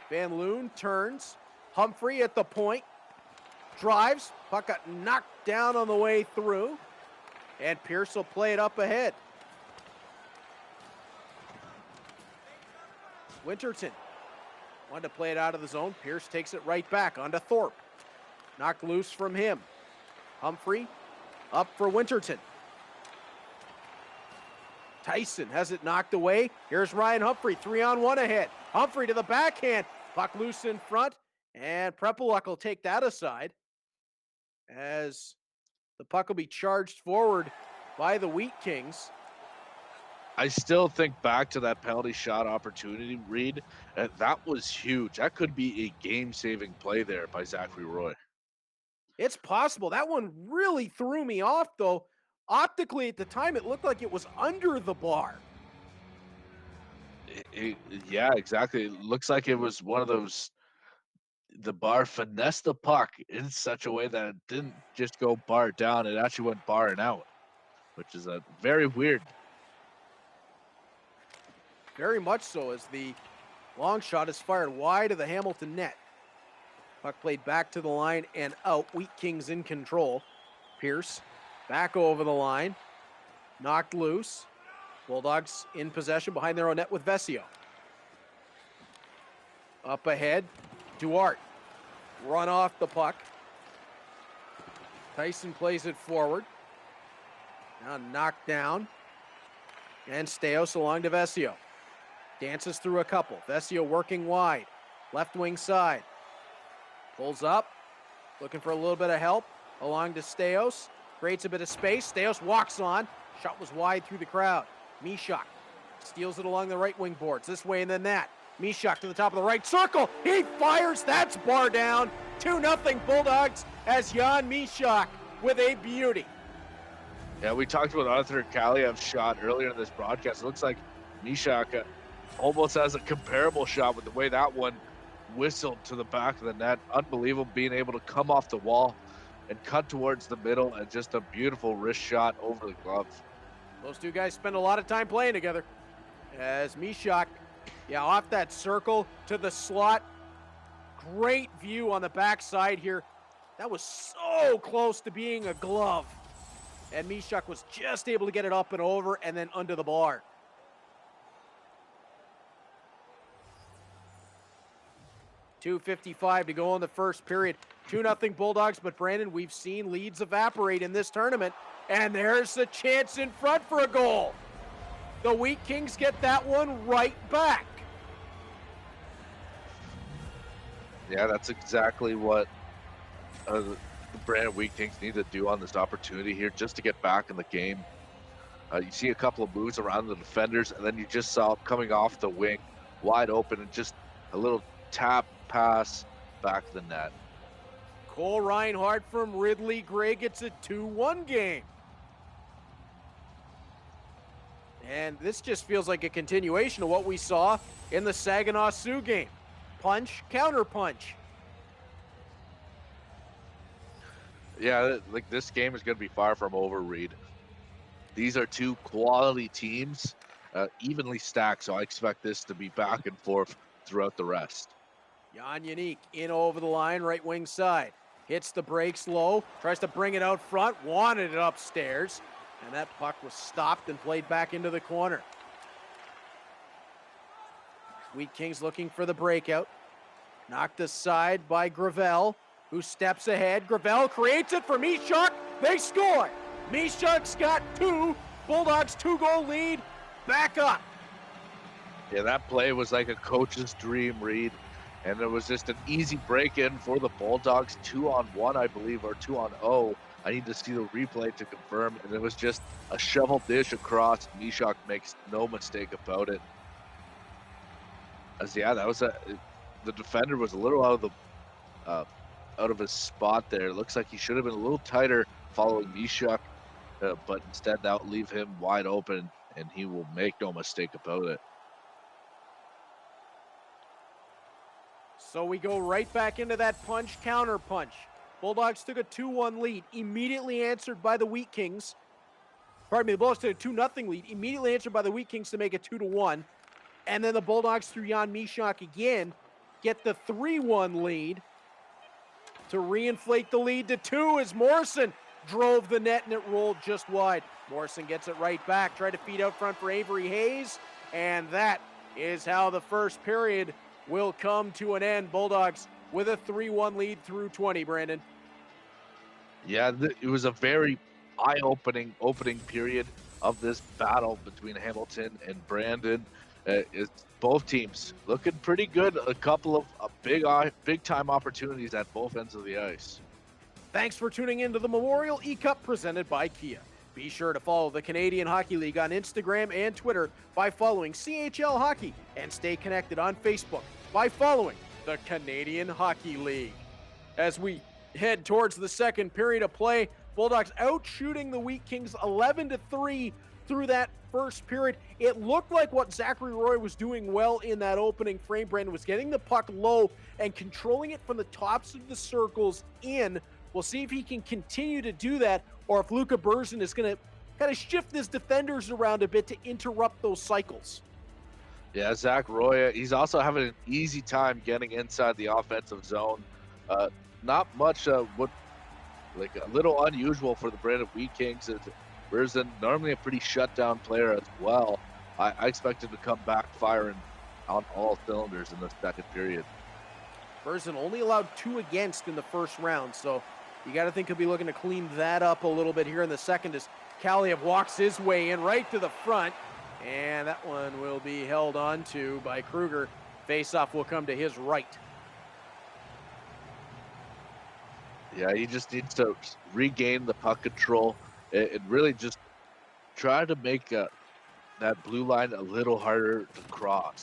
Van Loon turns. Humphrey at the point. Drives. Puck got knocked down on the way through. And Pierce will play it up ahead. Winterton wanted to play it out of the zone. Pierce takes it right back onto Thorpe. Knocked loose from him. Humphrey up for Winterton. Tyson has it knocked away. Here's Ryan Humphrey, 3-on-1 ahead. Humphrey to the backhand. Puck loose in front. And Prepeluk will take that aside as the puck will be charged forward by the Wheat Kings. I still think back to that penalty shot opportunity, Reed. That was huge. That could be a game-saving play there by Zachary Roy. It's possible. That one really threw me off, though. Optically, at the time, it looked like it was under the bar. Yeah, exactly. It looks like it was one of those, the bar finessed the puck in such a way that it didn't just go bar down. It actually went bar and out, which is a very weird. Very much so, as the long shot is fired wide of the Hamilton net. Puck played back to the line and out. Wheat Kings in control. Pierce back over the line. Knocked loose. Bulldogs in possession behind their own net with Vesio. Up ahead, Duarte. Run off the puck. Tyson plays it forward. Now knocked down. And Steos along to Vesio. Dances through a couple. Vesio working wide. Left wing side. Pulls up. Looking for a little bit of help. Along to Steos. Creates a bit of space. Steos walks on. Shot was wide through the crowd. Mishak steals it along the right wing boards. This way and then that. Mishak to the top of the right circle. He fires. That's bar down. 2-0 Bulldogs as Jan Mishak with a beauty. Yeah, we talked about Arthur Kaliev's shot earlier in this broadcast. It looks like Mishak almost has a comparable shot with the way that one whistled to the back of the net. Unbelievable being able to come off the wall and cut towards the middle, and just a beautiful wrist shot over the glove. Those two guys spend a lot of time playing together. As Mishak, off that circle to the slot. Great view on the backside here. That was so close to being a glove. And Mishak was just able to get it up and over and then under the bar. .255 to go in the first period. 2-0 Bulldogs, but Brandon, we've seen leads evaporate in this tournament. And there's a chance in front for a goal. The Wheat Kings get that one right back. Yeah, that's exactly what the Brandon Wheat Kings need to do on this opportunity here, just to get back in the game. You see a couple of moves around the defenders, and then you just saw coming off the wing, wide open, and just a little tap pass back to the net. Cole Reinhardt from Ridley Gregg. It's a 2-1 game. And this just feels like a continuation of what we saw in the Saginaw Sioux game. Punch, counter punch. Yeah, like this game is going to be far from over, Reed. These are two quality teams, evenly stacked, so I expect this to be back and forth throughout the rest. Jan Unique in over the line, right wing side. Hits the brakes low, tries to bring it out front, wanted it upstairs, and that puck was stopped and played back into the corner. Wheat Kings looking for the breakout. Knocked aside by Gravel, who steps ahead. Gravel creates it for Mishak. They score. Mishak's got two. Bulldogs 2-goal lead. Back up. Yeah, that play was like a coach's dream, Reed. And it was just an easy break-in for the Bulldogs, 2-on-1, I believe, or 2-on-0. I need to see the replay to confirm. And it was just a shovel dish across. Mishak makes no mistake about it. That was the defender was a little out of his spot there. It looks like he should have been a little tighter following Mishak, but instead that will leave him wide open, and he will make no mistake about it. So we go right back into that punch, counter punch. Bulldogs took a 2-1 lead, immediately answered by the Wheat Kings. Pardon me, the Bulldogs took a 2-0 lead, immediately answered by the Wheat Kings to make it 2-1. And then the Bulldogs, through Jan Mishak again, get the 3-1 lead to reinflate the lead to 2 as Morrison drove the net and it rolled just wide. Morrison gets it right back, tried to feed out front for Avery Hayes, and that is how the first period will come to an end. Bulldogs with a 3-1 lead through 20, Brandon. Yeah, it was a very eye-opening opening period of this battle between Hamilton and Brandon. It's both teams looking pretty good. A couple of big-time opportunities at both ends of the ice. Thanks for tuning in to the Memorial eCup presented by Kia. Be sure to follow the Canadian Hockey League on Instagram and Twitter by following CHL Hockey, and stay connected on Facebook by following the Canadian Hockey League. As we head towards the second period of play, Bulldogs out shooting the Wheat Kings 11-3 through that first period. It looked like what Zachary Roy was doing well in that opening frame, Brandon, was getting the puck low and controlling it from the tops of the circles in. We'll see if he can continue to do that, or if Luca Berzin is going to kind of shift his defenders around a bit to interrupt those cycles. Yeah, Zach Roy, he's also having an easy time getting inside the offensive zone. Not much, a little unusual for the Brandon Wheat Kings. Berzin, normally a pretty shutdown player as well. I expect him to come back firing on all cylinders in the second period. Berzin only allowed 2 against in the first round, so you got to think he'll be looking to clean that up a little bit here in the second as Kaliev walks his way in right to the front, and that one will be held on to by Kruger. Face-off will come to his right. Yeah, he just needs to regain the puck control and really just try to make that blue line a little harder to cross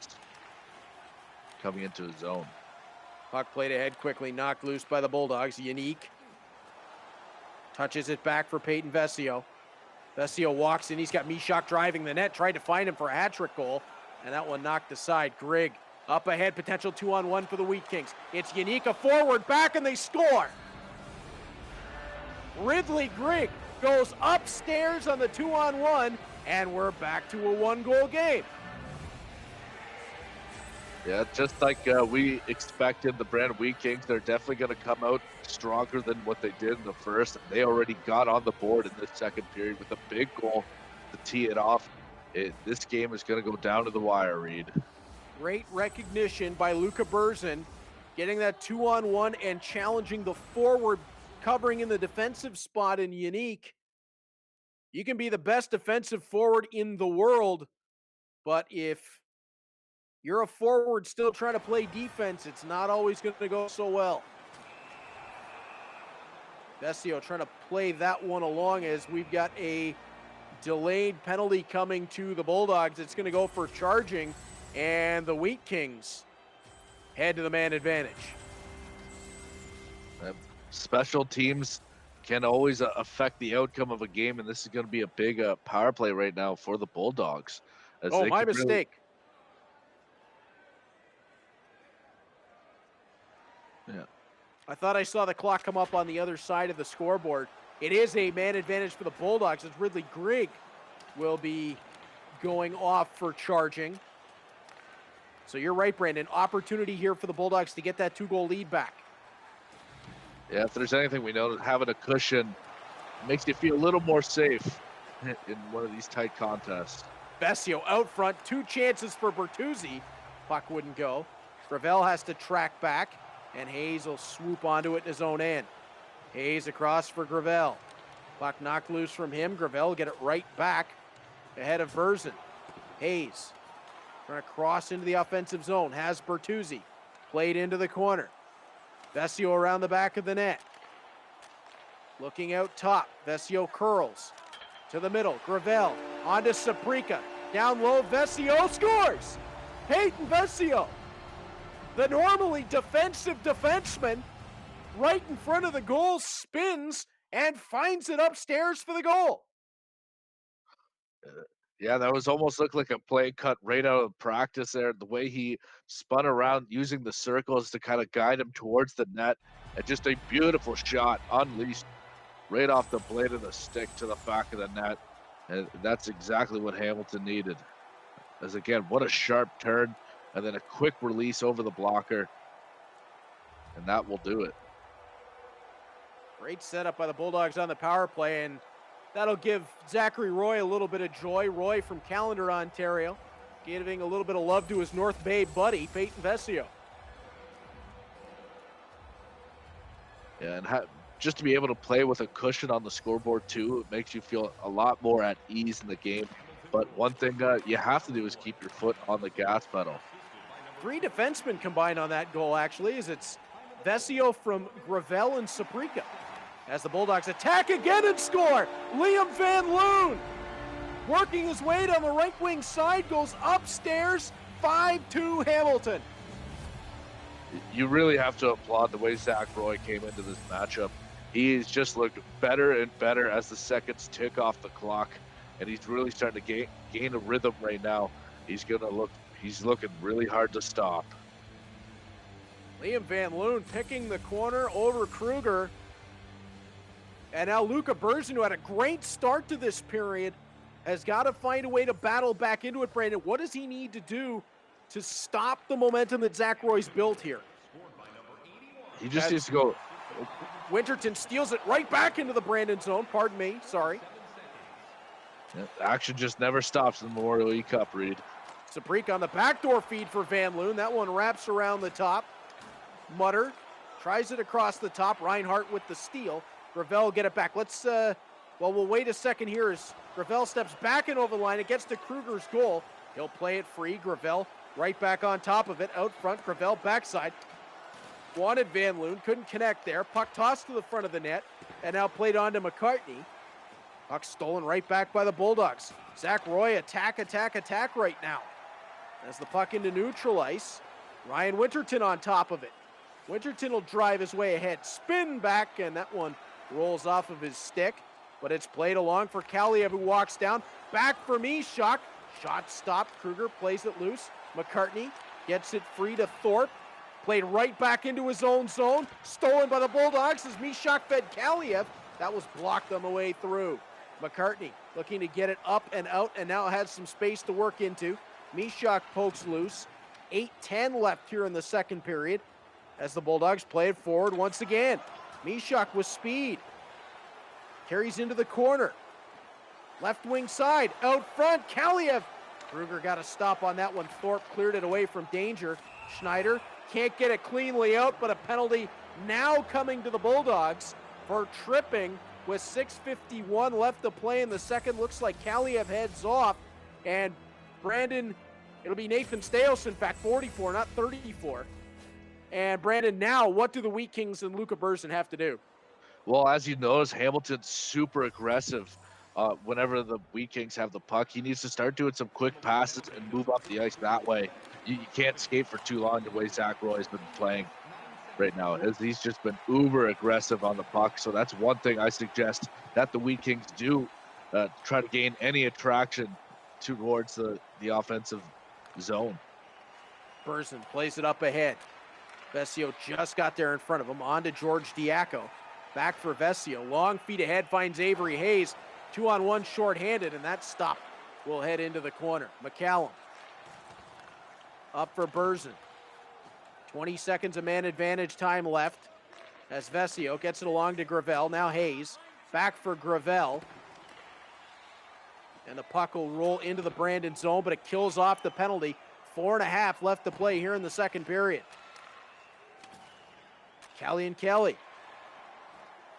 coming into his zone. Puck played ahead quickly, knocked loose by the Bulldogs. Unique touches it back for Peyton Vesio. Vesio walks in, he's got Mishak driving the net, tried to find him for a hat-trick goal, and that one knocked aside. Grigg up ahead, potential 2-on-1 for the Wheat Kings. It's Unique, a forward back, and they score. Ridley Grigg goes upstairs on the 2-on-1, and we're back to a 1-goal game. Yeah, just like we expected, the Brandon Wheat Kings, they're definitely going to come out stronger than what they did in the first. They already got on the board in the second period with a big goal to tee it off. This game is going to go down to the wire, Reed. Great recognition by Luca Berzin, getting that 2-on-1 and challenging the forward, covering in the defensive spot in Unique. You can be the best defensive forward in the world, but if you're a forward still trying to play defense, it's not always going to go so well. Vesio trying to play that one along as we've got a delayed penalty coming to the Bulldogs. It's going to go for charging, and the Wheat Kings head to the man advantage. Special teams can always affect the outcome of a game, and this is going to be a big power play right now for the Bulldogs. As Oh, they my could really- mistake. Yeah. I thought I saw the clock come up on the other side of the scoreboard. It is a man advantage for the Bulldogs as Ridley Grigg will be going off for charging. So you're right, Brandon. Opportunity here for the Bulldogs to get that 2-goal lead back. Yeah, if there's anything we know, having a cushion makes you feel a little more safe in one of these tight contests. Vesio out front, 2 chances for Bertuzzi. Puck wouldn't go. Gravel has to track back, and Hayes will swoop onto it in his own end. Hayes across for Gravel. Puck knocked loose from him. Gravel will get it right back ahead of Berzin. Hayes trying to cross into the offensive zone. Has Bertuzzi. Played into the corner. Vesio around the back of the net. Looking out top. Vesio curls to the middle. Gravel onto Saprika. Down low. Vesio scores! Peyton Vesio, the normally defensive defenseman, right in front of the goal, spins and finds it upstairs for the goal. Yeah, that was almost looked like a play cut right out of practice there. The way he spun around using the circles to kind of guide him towards the net. And just a beautiful shot unleashed right off the blade of the stick to the back of the net. And that's exactly what Hamilton needed. As again, what a sharp turn. And then a quick release over the blocker. And that will do it. Great setup by the Bulldogs on the power play, and that'll give Zachary Roy a little bit of joy. Roy from Callender, Ontario, giving a little bit of love to his North Bay buddy, Peyton Vesio. Yeah, and just to be able to play with a cushion on the scoreboard too, it makes you feel a lot more at ease in the game. But one thing you have to do is keep your foot on the gas pedal. 3 defensemen combined on that goal, actually, as it's Vesio from Gravel and Saprika. As the Bulldogs attack again and score, Liam Van Loon working his way down the right wing side, goes upstairs, 5-2 Hamilton. You really have to applaud the way Zach Roy came into this matchup. He's just looked better and better as the seconds tick off the clock, and he's really starting to gain a rhythm right now. He's looking really hard to stop. Liam Van Loon picking the corner over Kruger. And now Luca Berzin, who had a great start to this period, has got to find a way to battle back into it, Brandon. What does he need to do to stop the momentum that Zach Roy's built here? He just needs to go. Winterton steals it right back into the Brandon zone. Pardon me, sorry. Action just never stops in the Memorial eCup, Reed. Saprika on the backdoor feed for Van Loon. That one wraps around the top. Mutter tries it across the top. Reinhart with the steal. Gravel will get it back. We'll wait a second here as Gravel steps back and over the line. It gets to Kruger's goal. He'll play it free. Gravel right back on top of it. Out front, Gravel backside. Wanted Van Loon, couldn't connect there. Puck tossed to the front of the net and now played on to McCartney. Puck stolen right back by the Bulldogs. Zach Roy attack right now. As the puck into neutral ice, Ryan Winterton on top of it. Winterton will drive his way ahead, spin back, and that one rolls off of his stick. But it's played along for Kaliev, who walks down. Back for Mishak. Shot stopped. Kruger plays it loose. McCartney gets it free to Thorpe. Played right back into his own zone. Stolen by the Bulldogs as Mishak fed Kaliev. That was blocked on the way through. McCartney looking to get it up and out, and now has some space to work into. Mishak pokes loose. 8:10 left here in the second period as the Bulldogs play it forward once again. Mishak with speed. Carries into the corner. Left wing side, out front, Kaliev. Kruger got a stop on that one. Thorpe cleared it away from danger. Schneider can't get it cleanly out, but a penalty now coming to the Bulldogs for tripping with 6:51 left to play in the second. Looks like Kaliev heads off, and Brandon, it'll be Nathan Staios, in fact, 44, not 34. And Brandon, now what do the Wheat Kings and Luca Berzin have to do? Well, as you notice, Hamilton's super aggressive whenever the Wheat Kings have the puck. He needs to start doing some quick passes and move up the ice that way. You can't skate for too long the way Zach Roy's been playing. right now, as he's just been uber aggressive on the puck. So that's one thing I suggest that the Wheat Kings do to try to gain any attraction towards the offensive zone. Burson plays it up ahead. Vesio just got there in front of him. On to George Diaco. Back for Vesio. Long feet ahead, finds Avery Hayes. 2-on-1 shorthanded, and that stop will head into the corner. McCallum up for Burson. 20 seconds of man advantage time left as Vesio gets it along to Gravel. Now Hayes back for Gravel. And the puck will roll into the Brandon zone, but it kills off the penalty. 4.5 left to play here in the second period. Kelly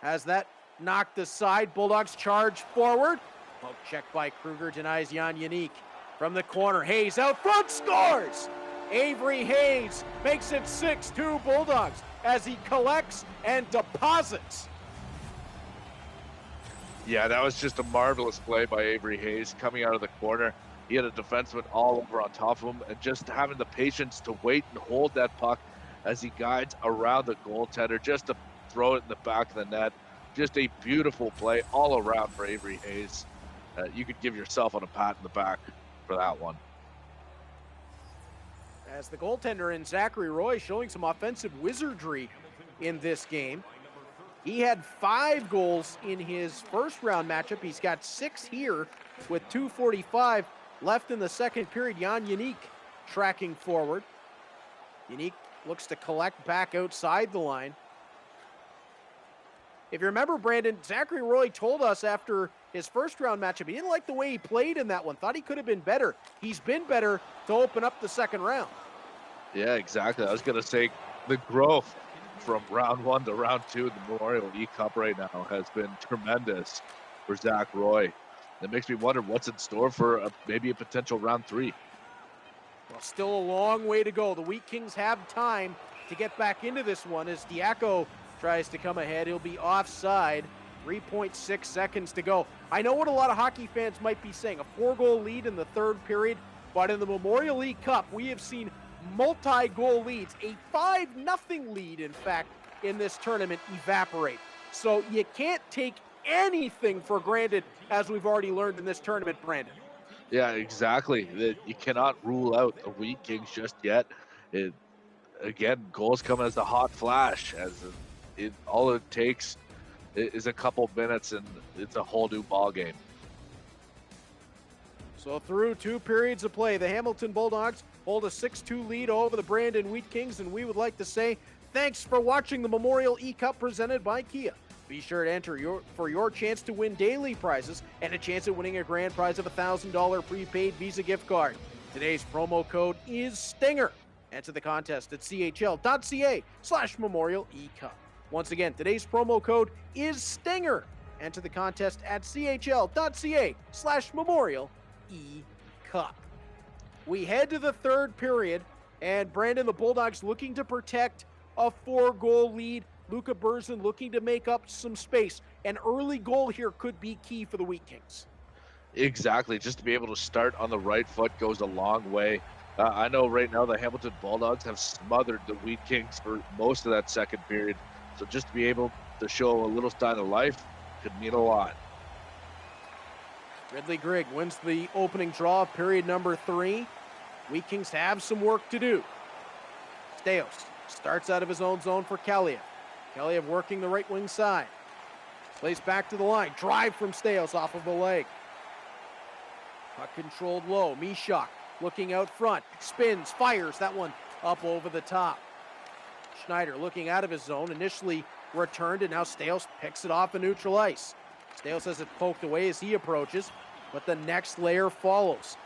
has that knocked aside. Bulldogs charge forward. Poke check by Kruger, denies Jan Yannick. From the corner, Hayes out front, scores! Avery Hayes makes it 6-2 Bulldogs as he collects and deposits. Yeah, that was just a marvelous play by Avery Hayes coming out of the corner. He had a defenseman all over on top of him, and just having the patience to wait and hold that puck as he guides around the goaltender just to throw it in the back of the net. Just a beautiful play all around for Avery Hayes. You could give yourself on a pat in the back for that one. As the goaltender in Zachary Roy showing some offensive wizardry in this game. He had 5 goals in his first round matchup. He's got 6 here with 2:45 left in the second period. Jan Yannick tracking forward. Yannick looks to collect back outside the line. If you remember, Brandon, Zachary Roy told us after his first round matchup, he didn't like the way he played in that one. Thought he could have been better. He's been better to open up the second round. Yeah, exactly. I was going to say the growth from round 1 to round 2 in the Memorial eCup right now has been tremendous for Zach Roy. It makes me wonder what's in store for maybe a potential round 3. Well, still a long way to go. The Wheat Kings have time to get back into this one as Diaco tries to come ahead. He'll be offside. 3.6 seconds to go. I know what a lot of hockey fans might be saying, a 4-goal lead in the third period, but in the Memorial League Cup, we have seen multi-goal leads, a 5-0 lead, in fact, in this tournament evaporate. So you can't take anything for granted, as we've already learned in this tournament, Brandon. Yeah, exactly. You cannot rule out the Wheat Kings just yet. Again, goals come as a hot flash, as all it takes is a couple minutes and it's a whole new ball game. So through 2 periods of play, the Hamilton Bulldogs hold a 6-2 lead over the Brandon Wheat Kings, and we would like to say thanks for watching the Memorial eCup presented by Kia. Be sure to enter for your chance to win daily prizes and a chance at winning a grand prize of a $1,000 prepaid Visa gift card. Today's promo code is STINGER. Enter the contest at chl.ca/Memorial eCup. Once again, today's promo code is STINGER. Enter the contest at chl.ca/Memorial eCup. We head to the third period, and Brandon, the Bulldogs looking to protect a 4-goal lead. Luca Burson looking to make up some space. An early goal here could be key for the Wheat Kings. Exactly. Just to be able to start on the right foot goes a long way. I know right now the Hamilton Bulldogs have smothered the Wheat Kings for most of that second period. So just to be able to show a little sign of life could mean a lot. Ridley Grigg wins the opening draw of period number 3. Wheat Kings have some work to do. Steos starts out of his own zone for Kaliev. Kaliev working the right wing side. Plays back to the line. Drive from Steos off of the leg. Puck controlled low. Mishak looking out front. Spins, fires that one up over the top. Schneider looking out of his zone. Initially returned, and now Steos picks it off of neutral ice. Steos has it poked away as he approaches, but the next layer follows.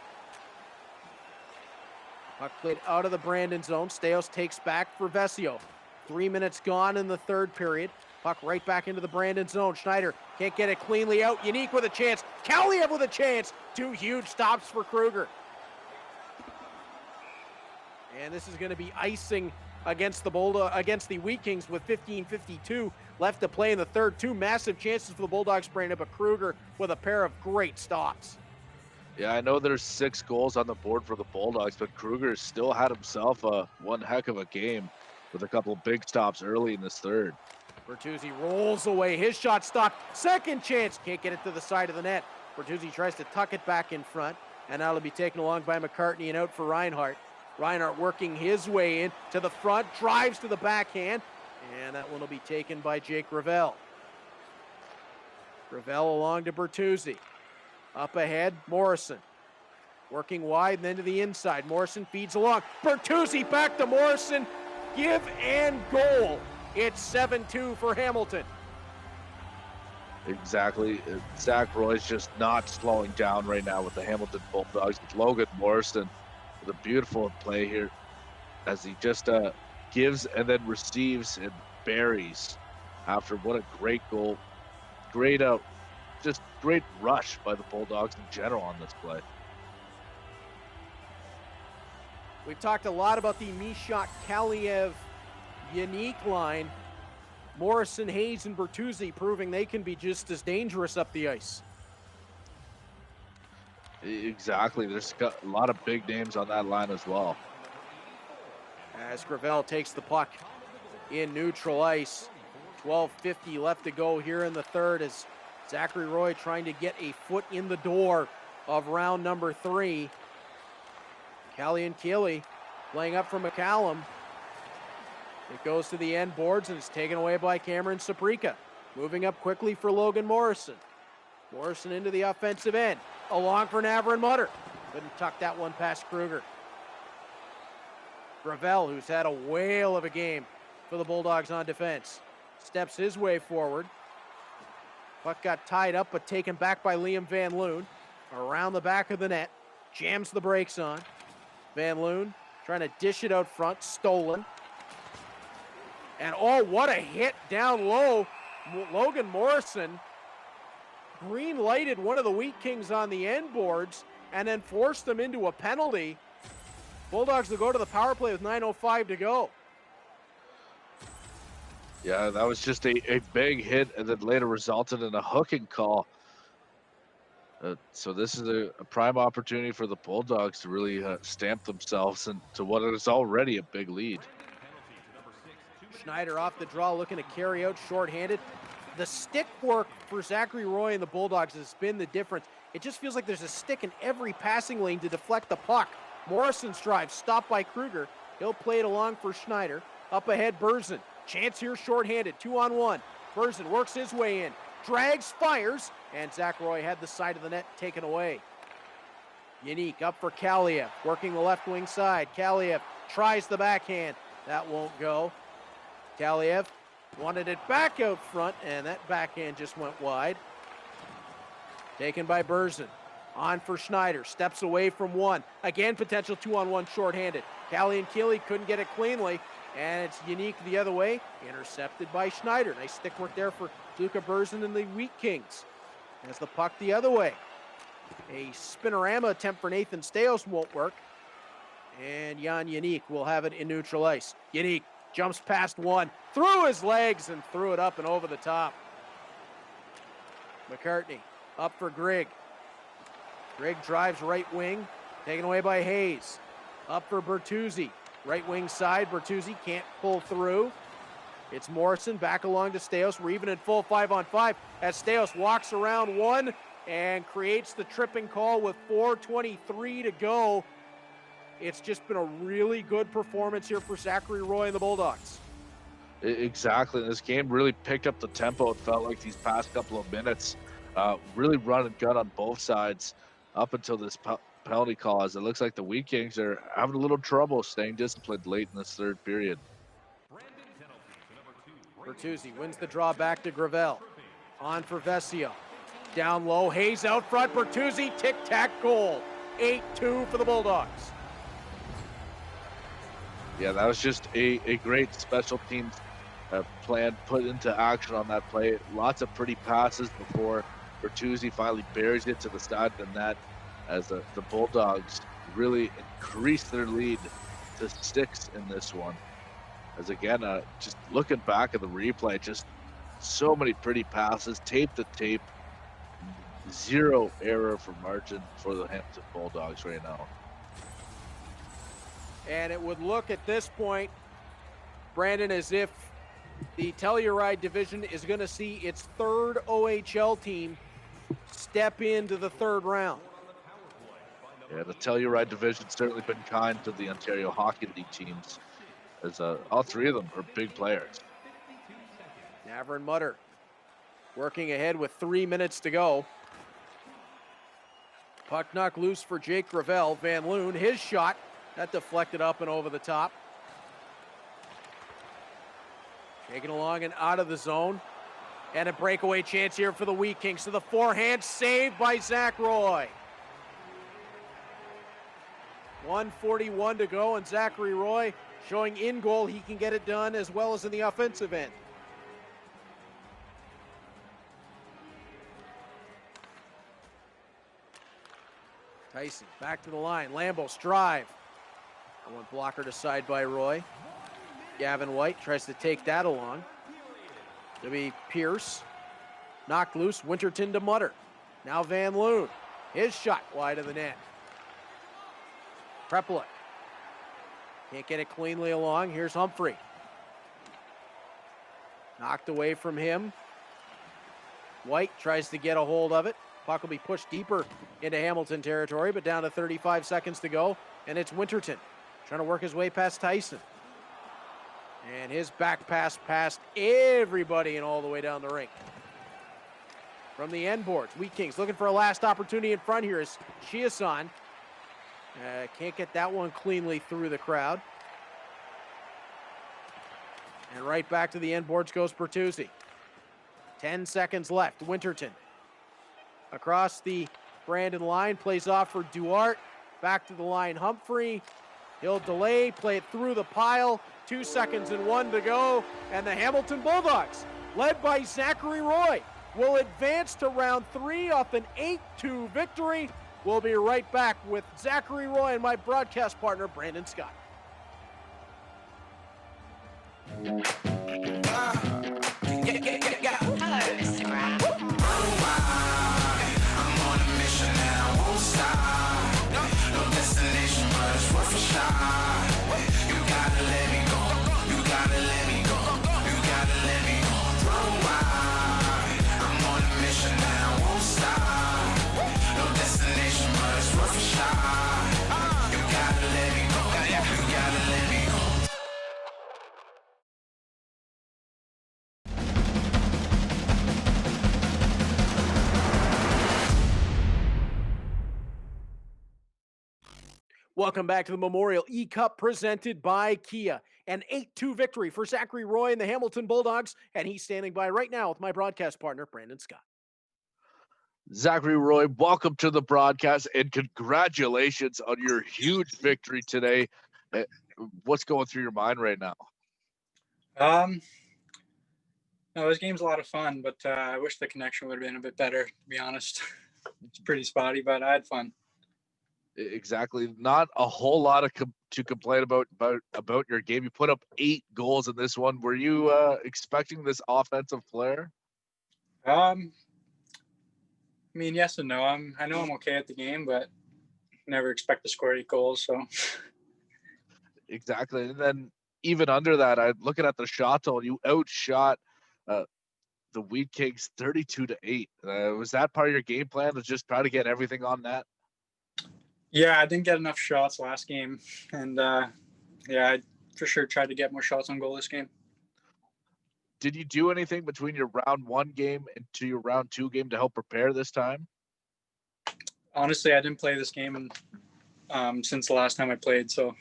Puck played out of the Brandon zone. Steos takes back for Vesio. 3 minutes gone in the third period. Puck right back into the Brandon zone. Schneider can't get it cleanly out. Yannick with a chance. Kaliev with a chance. 2 huge stops for Kruger. And this is going to be icing against the Wheat Kings with 15:52 left to play in the third. 2 massive chances for the Bulldogs, Brandon, but Kruger with a pair of great stops. Yeah, I know there's 6 goals on the board for the Bulldogs, but Kruger still had himself one heck of a game. with a couple of big stops early in this third. Bertuzzi rolls away. His shot stopped. Second chance. Can't get it to the side of the net. Bertuzzi tries to tuck it back in front, and that'll be taken along by McCartney and out for Reinhardt. Reinhardt working his way in to the front, drives to the backhand, and that one will be taken by Jake Gravel. Gravel along to Bertuzzi. Up ahead, Morrison. Working wide and then to the inside. Morrison feeds along. Bertuzzi back to Morrison. Give and goal. It's 7-2 for Hamilton. Exactly. Zach Roy's just not slowing down right now with the Hamilton Bulldogs. With Logan Morrison with a beautiful play here as he just gives and then receives and buries after what a great goal. Great just great rush by the Bulldogs in general on this play. We've talked a lot about the Mishak Kaliev unique line. Morrison, Hayes, and Bertuzzi proving they can be just as dangerous up the ice. Exactly. There's got a lot of big names on that line as well. As Gravel takes the puck in neutral ice. 12:50 left to go here in the third as Zachary Roy trying to get a foot in the door of round number 3. Callie and Keeley playing up for McCallum. It goes to the end boards and it's taken away by Cameron Saprika. Moving up quickly for Logan Morrison. Morrison into the offensive end. Along for Navarin Mutter. Couldn't tuck that one past Kruger. Gravel, who's had a whale of a game for the Bulldogs on defense, steps his way forward. Puck got tied up but taken back by Liam Van Loon. Around the back of the net. Jams the brakes on. Van Loon trying to dish it out front. Stolen. And oh, what a hit down low. Logan Morrison green lighted one of the Wheat Kings on the end boards and then forced them into a penalty. Bulldogs will go to the power play with 9:05 to go. Yeah, that was just a big hit and then later resulted in a hooking call. So this is a prime opportunity for the Bulldogs to really stamp themselves into what is already a big lead. Schneider off the draw, looking to carry out shorthanded. The stick work for Zachary Roy and the Bulldogs has been the difference. It just feels like there's a stick in every passing lane to deflect the puck. Morrison's drive stopped by Kruger. He'll play it along for Schneider. Up ahead, Berzin. Chance here shorthanded, 2-on-1. Berzin works his way in. Drags, fires, and Zach Roy had the side of the net taken away. Unique up for Kaliev, working the left wing side. Kaliev tries the backhand. That won't go. Kaliev wanted it back out front, and that backhand just went wide. Taken by Berzin. On for Schneider. Steps away from one. Again, potential 2-on-1 shorthanded. Callie and Keeley couldn't get it cleanly, and it's Unique the other way. Intercepted by Schneider. Nice stick work there for Luka Berzin and the Wheat Kings. As the puck the other way. A spinorama attempt for Nathan Steos won't work. And Jan Unique will have it in neutral ice. Unique jumps past one, through his legs, and threw it up and over the top. McCartney up for Grigg. Grigg drives right wing, taken away by Hayes. Up for Bertuzzi. Right wing side, Bertuzzi can't pull through. It's Morrison back along to Steos. We're even in full 5-on-5 as Steos walks around one and creates the tripping call with 4:23 to go. It's just been a really good performance here for Zachary Roy and the Bulldogs. Exactly. This game really picked up the tempo. It felt like these past couple of minutes. Really run and gun on both sides up until this penalty call, as it looks like the Wheat Kings are having a little trouble staying disciplined late in this third period. Bertuzzi wins the draw back to Gravel. On for Vesio. Down low, Hayes out front, Bertuzzi, tic-tac goal. 8-2 for the Bulldogs. Yeah, that was just a great special teams plan put into action on that play. Lots of pretty passes before Bertuzzi finally buries it to the side of the net as the Bulldogs really increased their lead to 6 in this one. As again, just looking back at the replay, just so many pretty passes, tape to tape, zero error for margin for the Hamilton Bulldogs right now. And it would look at this point Brandon, as if the Telluride division is going to see its third OHL team step into the third round. Yeah, the Telluride division's certainly been kind to the Ontario Hockey League teams, as all three of them are big players. Navrin Mutter working ahead with 3 minutes to go. Puck knocked loose for Jake Gravel. Van Loon, his shot, that deflected up and over the top. Taken along and out of the zone. And a breakaway chance here for the Wheat Kings. So the forehand saved by Zach Roy. 1:41 to go, and Zachary Roy showing in goal he can get it done as well as in the offensive end. Tyson back to the line. Lambos drive. One blocker to side by Roy. Gavin White tries to take that along. To be Pierce. Knocked loose. Winterton to Mutter. Now Van Loon. His shot wide of the net. Prepelic. Can't get it cleanly along. Here's Humphrey. Knocked away from him. White tries to get a hold of it. Puck will be pushed deeper into Hamilton territory, but down to 35 seconds to go. And it's Winterton trying to work his way past Tyson. And his back pass past everybody and all the way down the rink. From the end boards, Wheat Kings looking for a last opportunity in front here is Chiasson. Can't get that one cleanly through the crowd. And right back to the end boards goes Bertuzzi. 10 seconds left. Winterton across the Brandon line, plays off for Duarte. Back to the line, Humphrey. He'll delay, play it through the pile. 2 seconds and 1 to go. And the Hamilton Bulldogs, led by Zachary Roy, will advance to round 3 off an 8-2 victory. We'll be right back with Zachary Roy and my broadcast partner, Brandon Scott. Hello, Instagram. I'm on a mission and I won't stop. No destination, but it's worth a shot. You gotta let me go. You gotta let me go. You gotta let me go. Run wide. I'm on a mission and I won't stop. No destination, but it's worth a shot. You gotta let me go. You gotta let me go. Welcome back to the Memorial eCup presented by Kia. An 8-2 victory for Zachary Roy and the Hamilton Bulldogs, and he's standing by right now with my broadcast partner, Brandon Scott. Zachary Roy, welcome to the broadcast and congratulations on your huge victory today. What's going through your mind right now? No, this game's a lot of fun, but I wish the connection would have been a bit better, to be honest. It's pretty spotty, but I had fun. Exactly. Not a whole lot of to complain about your game. You put up 8 goals in this one. Were you expecting this offensive flair? I mean, yes and no. I know I'm okay at the game, but never expect to score 8 goals. So Exactly. And then even under that, I'm looking at the shot total. You outshot the Wheat Kings 32-8. Was that part of your game plan, to just try to get everything on net? yeah, I didn't get enough shots last game, and yeah, I for sure tried to get more shots on goal this game. Did you do anything between your round 1 game and to your round 2 game to help prepare this time? Honestly, I didn't play this game since the last time I played, so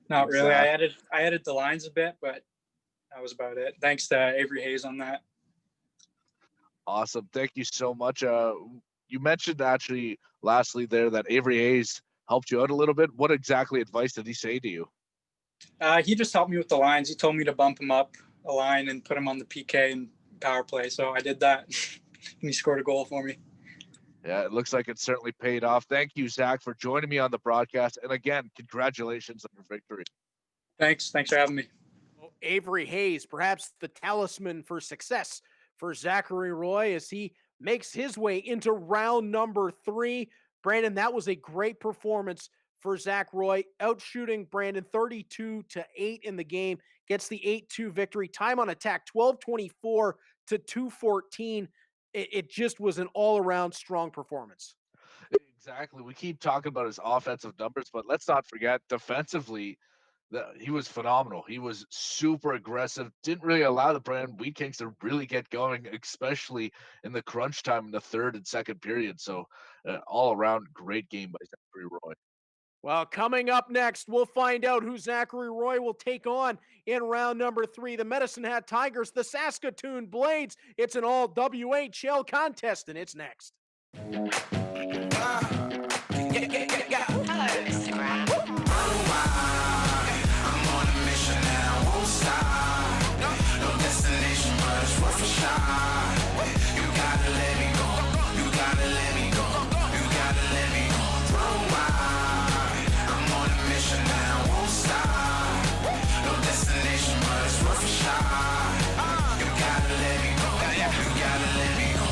not really. I added the lines a bit, but that was about it. Thanks to Avery Hayes on that. Awesome. Thank you so much. You mentioned actually lastly there that Avery Hayes helped you out a little bit. What exactly advice did he say to you? He just helped me with the lines. He told me to bump him up a line and put him on the PK and power play. So I did that, and he scored a goal for me. Yeah, it looks like it certainly paid off. Thank you, Zach, for joining me on the broadcast. And again, congratulations on your victory. Thanks for having me. Avery Hayes, perhaps the talisman for success for Zachary Roy as he makes his way into round number 3. Brandon, that was a great performance for Zach Roy, outshooting Brayden 32-8 in the game, gets the 8-2 victory. Time on attack, 12:24 to 2:14. It just was an all-around strong performance. Exactly. We keep talking about his offensive numbers, but let's not forget defensively that he was phenomenal. He was super aggressive, didn't really allow the Brandon Wheat Kings to really get going, especially in the crunch time in the third and second period. So all around great game by Zachary Roy. Well, coming up next, we'll find out who Zachary Roy will take on in round number 3. The Medicine Hat Tigers, the Saskatoon Blades. It's an all WHL contest, and it's next. Hello, Instagram. I'm on a mission and I won't stop. No destination, but it's worth a shot. You gotta let me go. You gotta let me go. You gotta let me go. I'm on a mission and I won't stop. No destination, but it's worth a shot. You gotta let me go. You gotta let me go.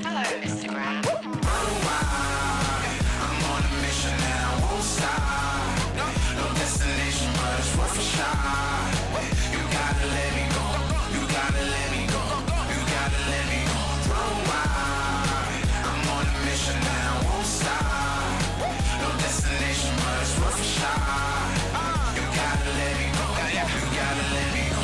Hello, Instagram. I'm on a mission and I won't stop. No destination, but it's worth a shot. You gotta let me go. You gotta let me go. You gotta let me go. I'm on a mission and I won't stop. No destination, but it's worth a shot. You gotta let me go. You gotta let me go.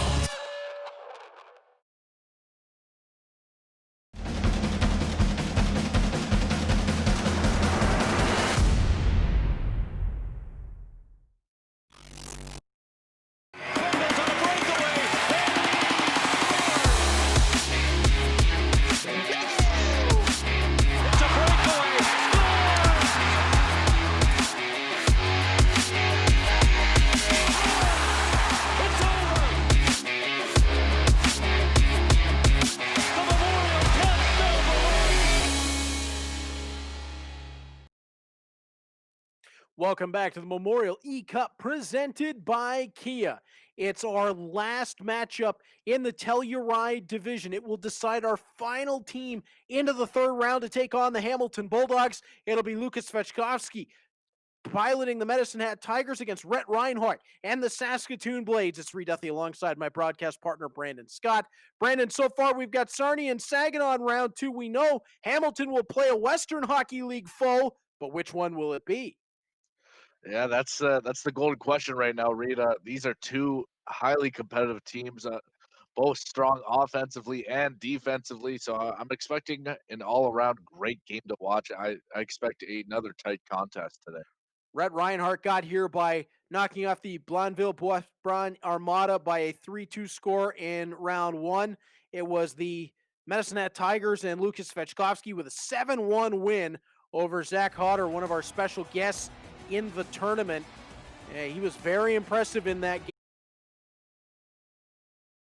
Welcome back to the Memorial eCup presented by Kia. It's our last matchup in the Telluride division. It will decide our final team into the third round to take on the Hamilton Bulldogs. It'll be Lucas Svechkovsky piloting the Medicine Hat Tigers against Rhett Reinhardt and the Saskatoon Blades. It's Reed Duthie alongside my broadcast partner, Brandon Scott. Brandon, so far we've got Sarnia and Saginaw in round 2. We know Hamilton will play a Western Hockey League foe, but which one will it be? Yeah, that's the golden question right now, Rita. These are two highly competitive teams, both strong offensively and defensively. So I'm expecting an all-around great game to watch. I expect another tight contest today. Rhett Reinhardt got here by knocking off the Blainville-Boisbriand Armada by a 3-2 score in round 1. It was the Medicine Hat Tigers and Lucas Svechkovsky with a 7-1 win over Zach Hodder, one of our special guests in the tournament. He was very impressive in that game.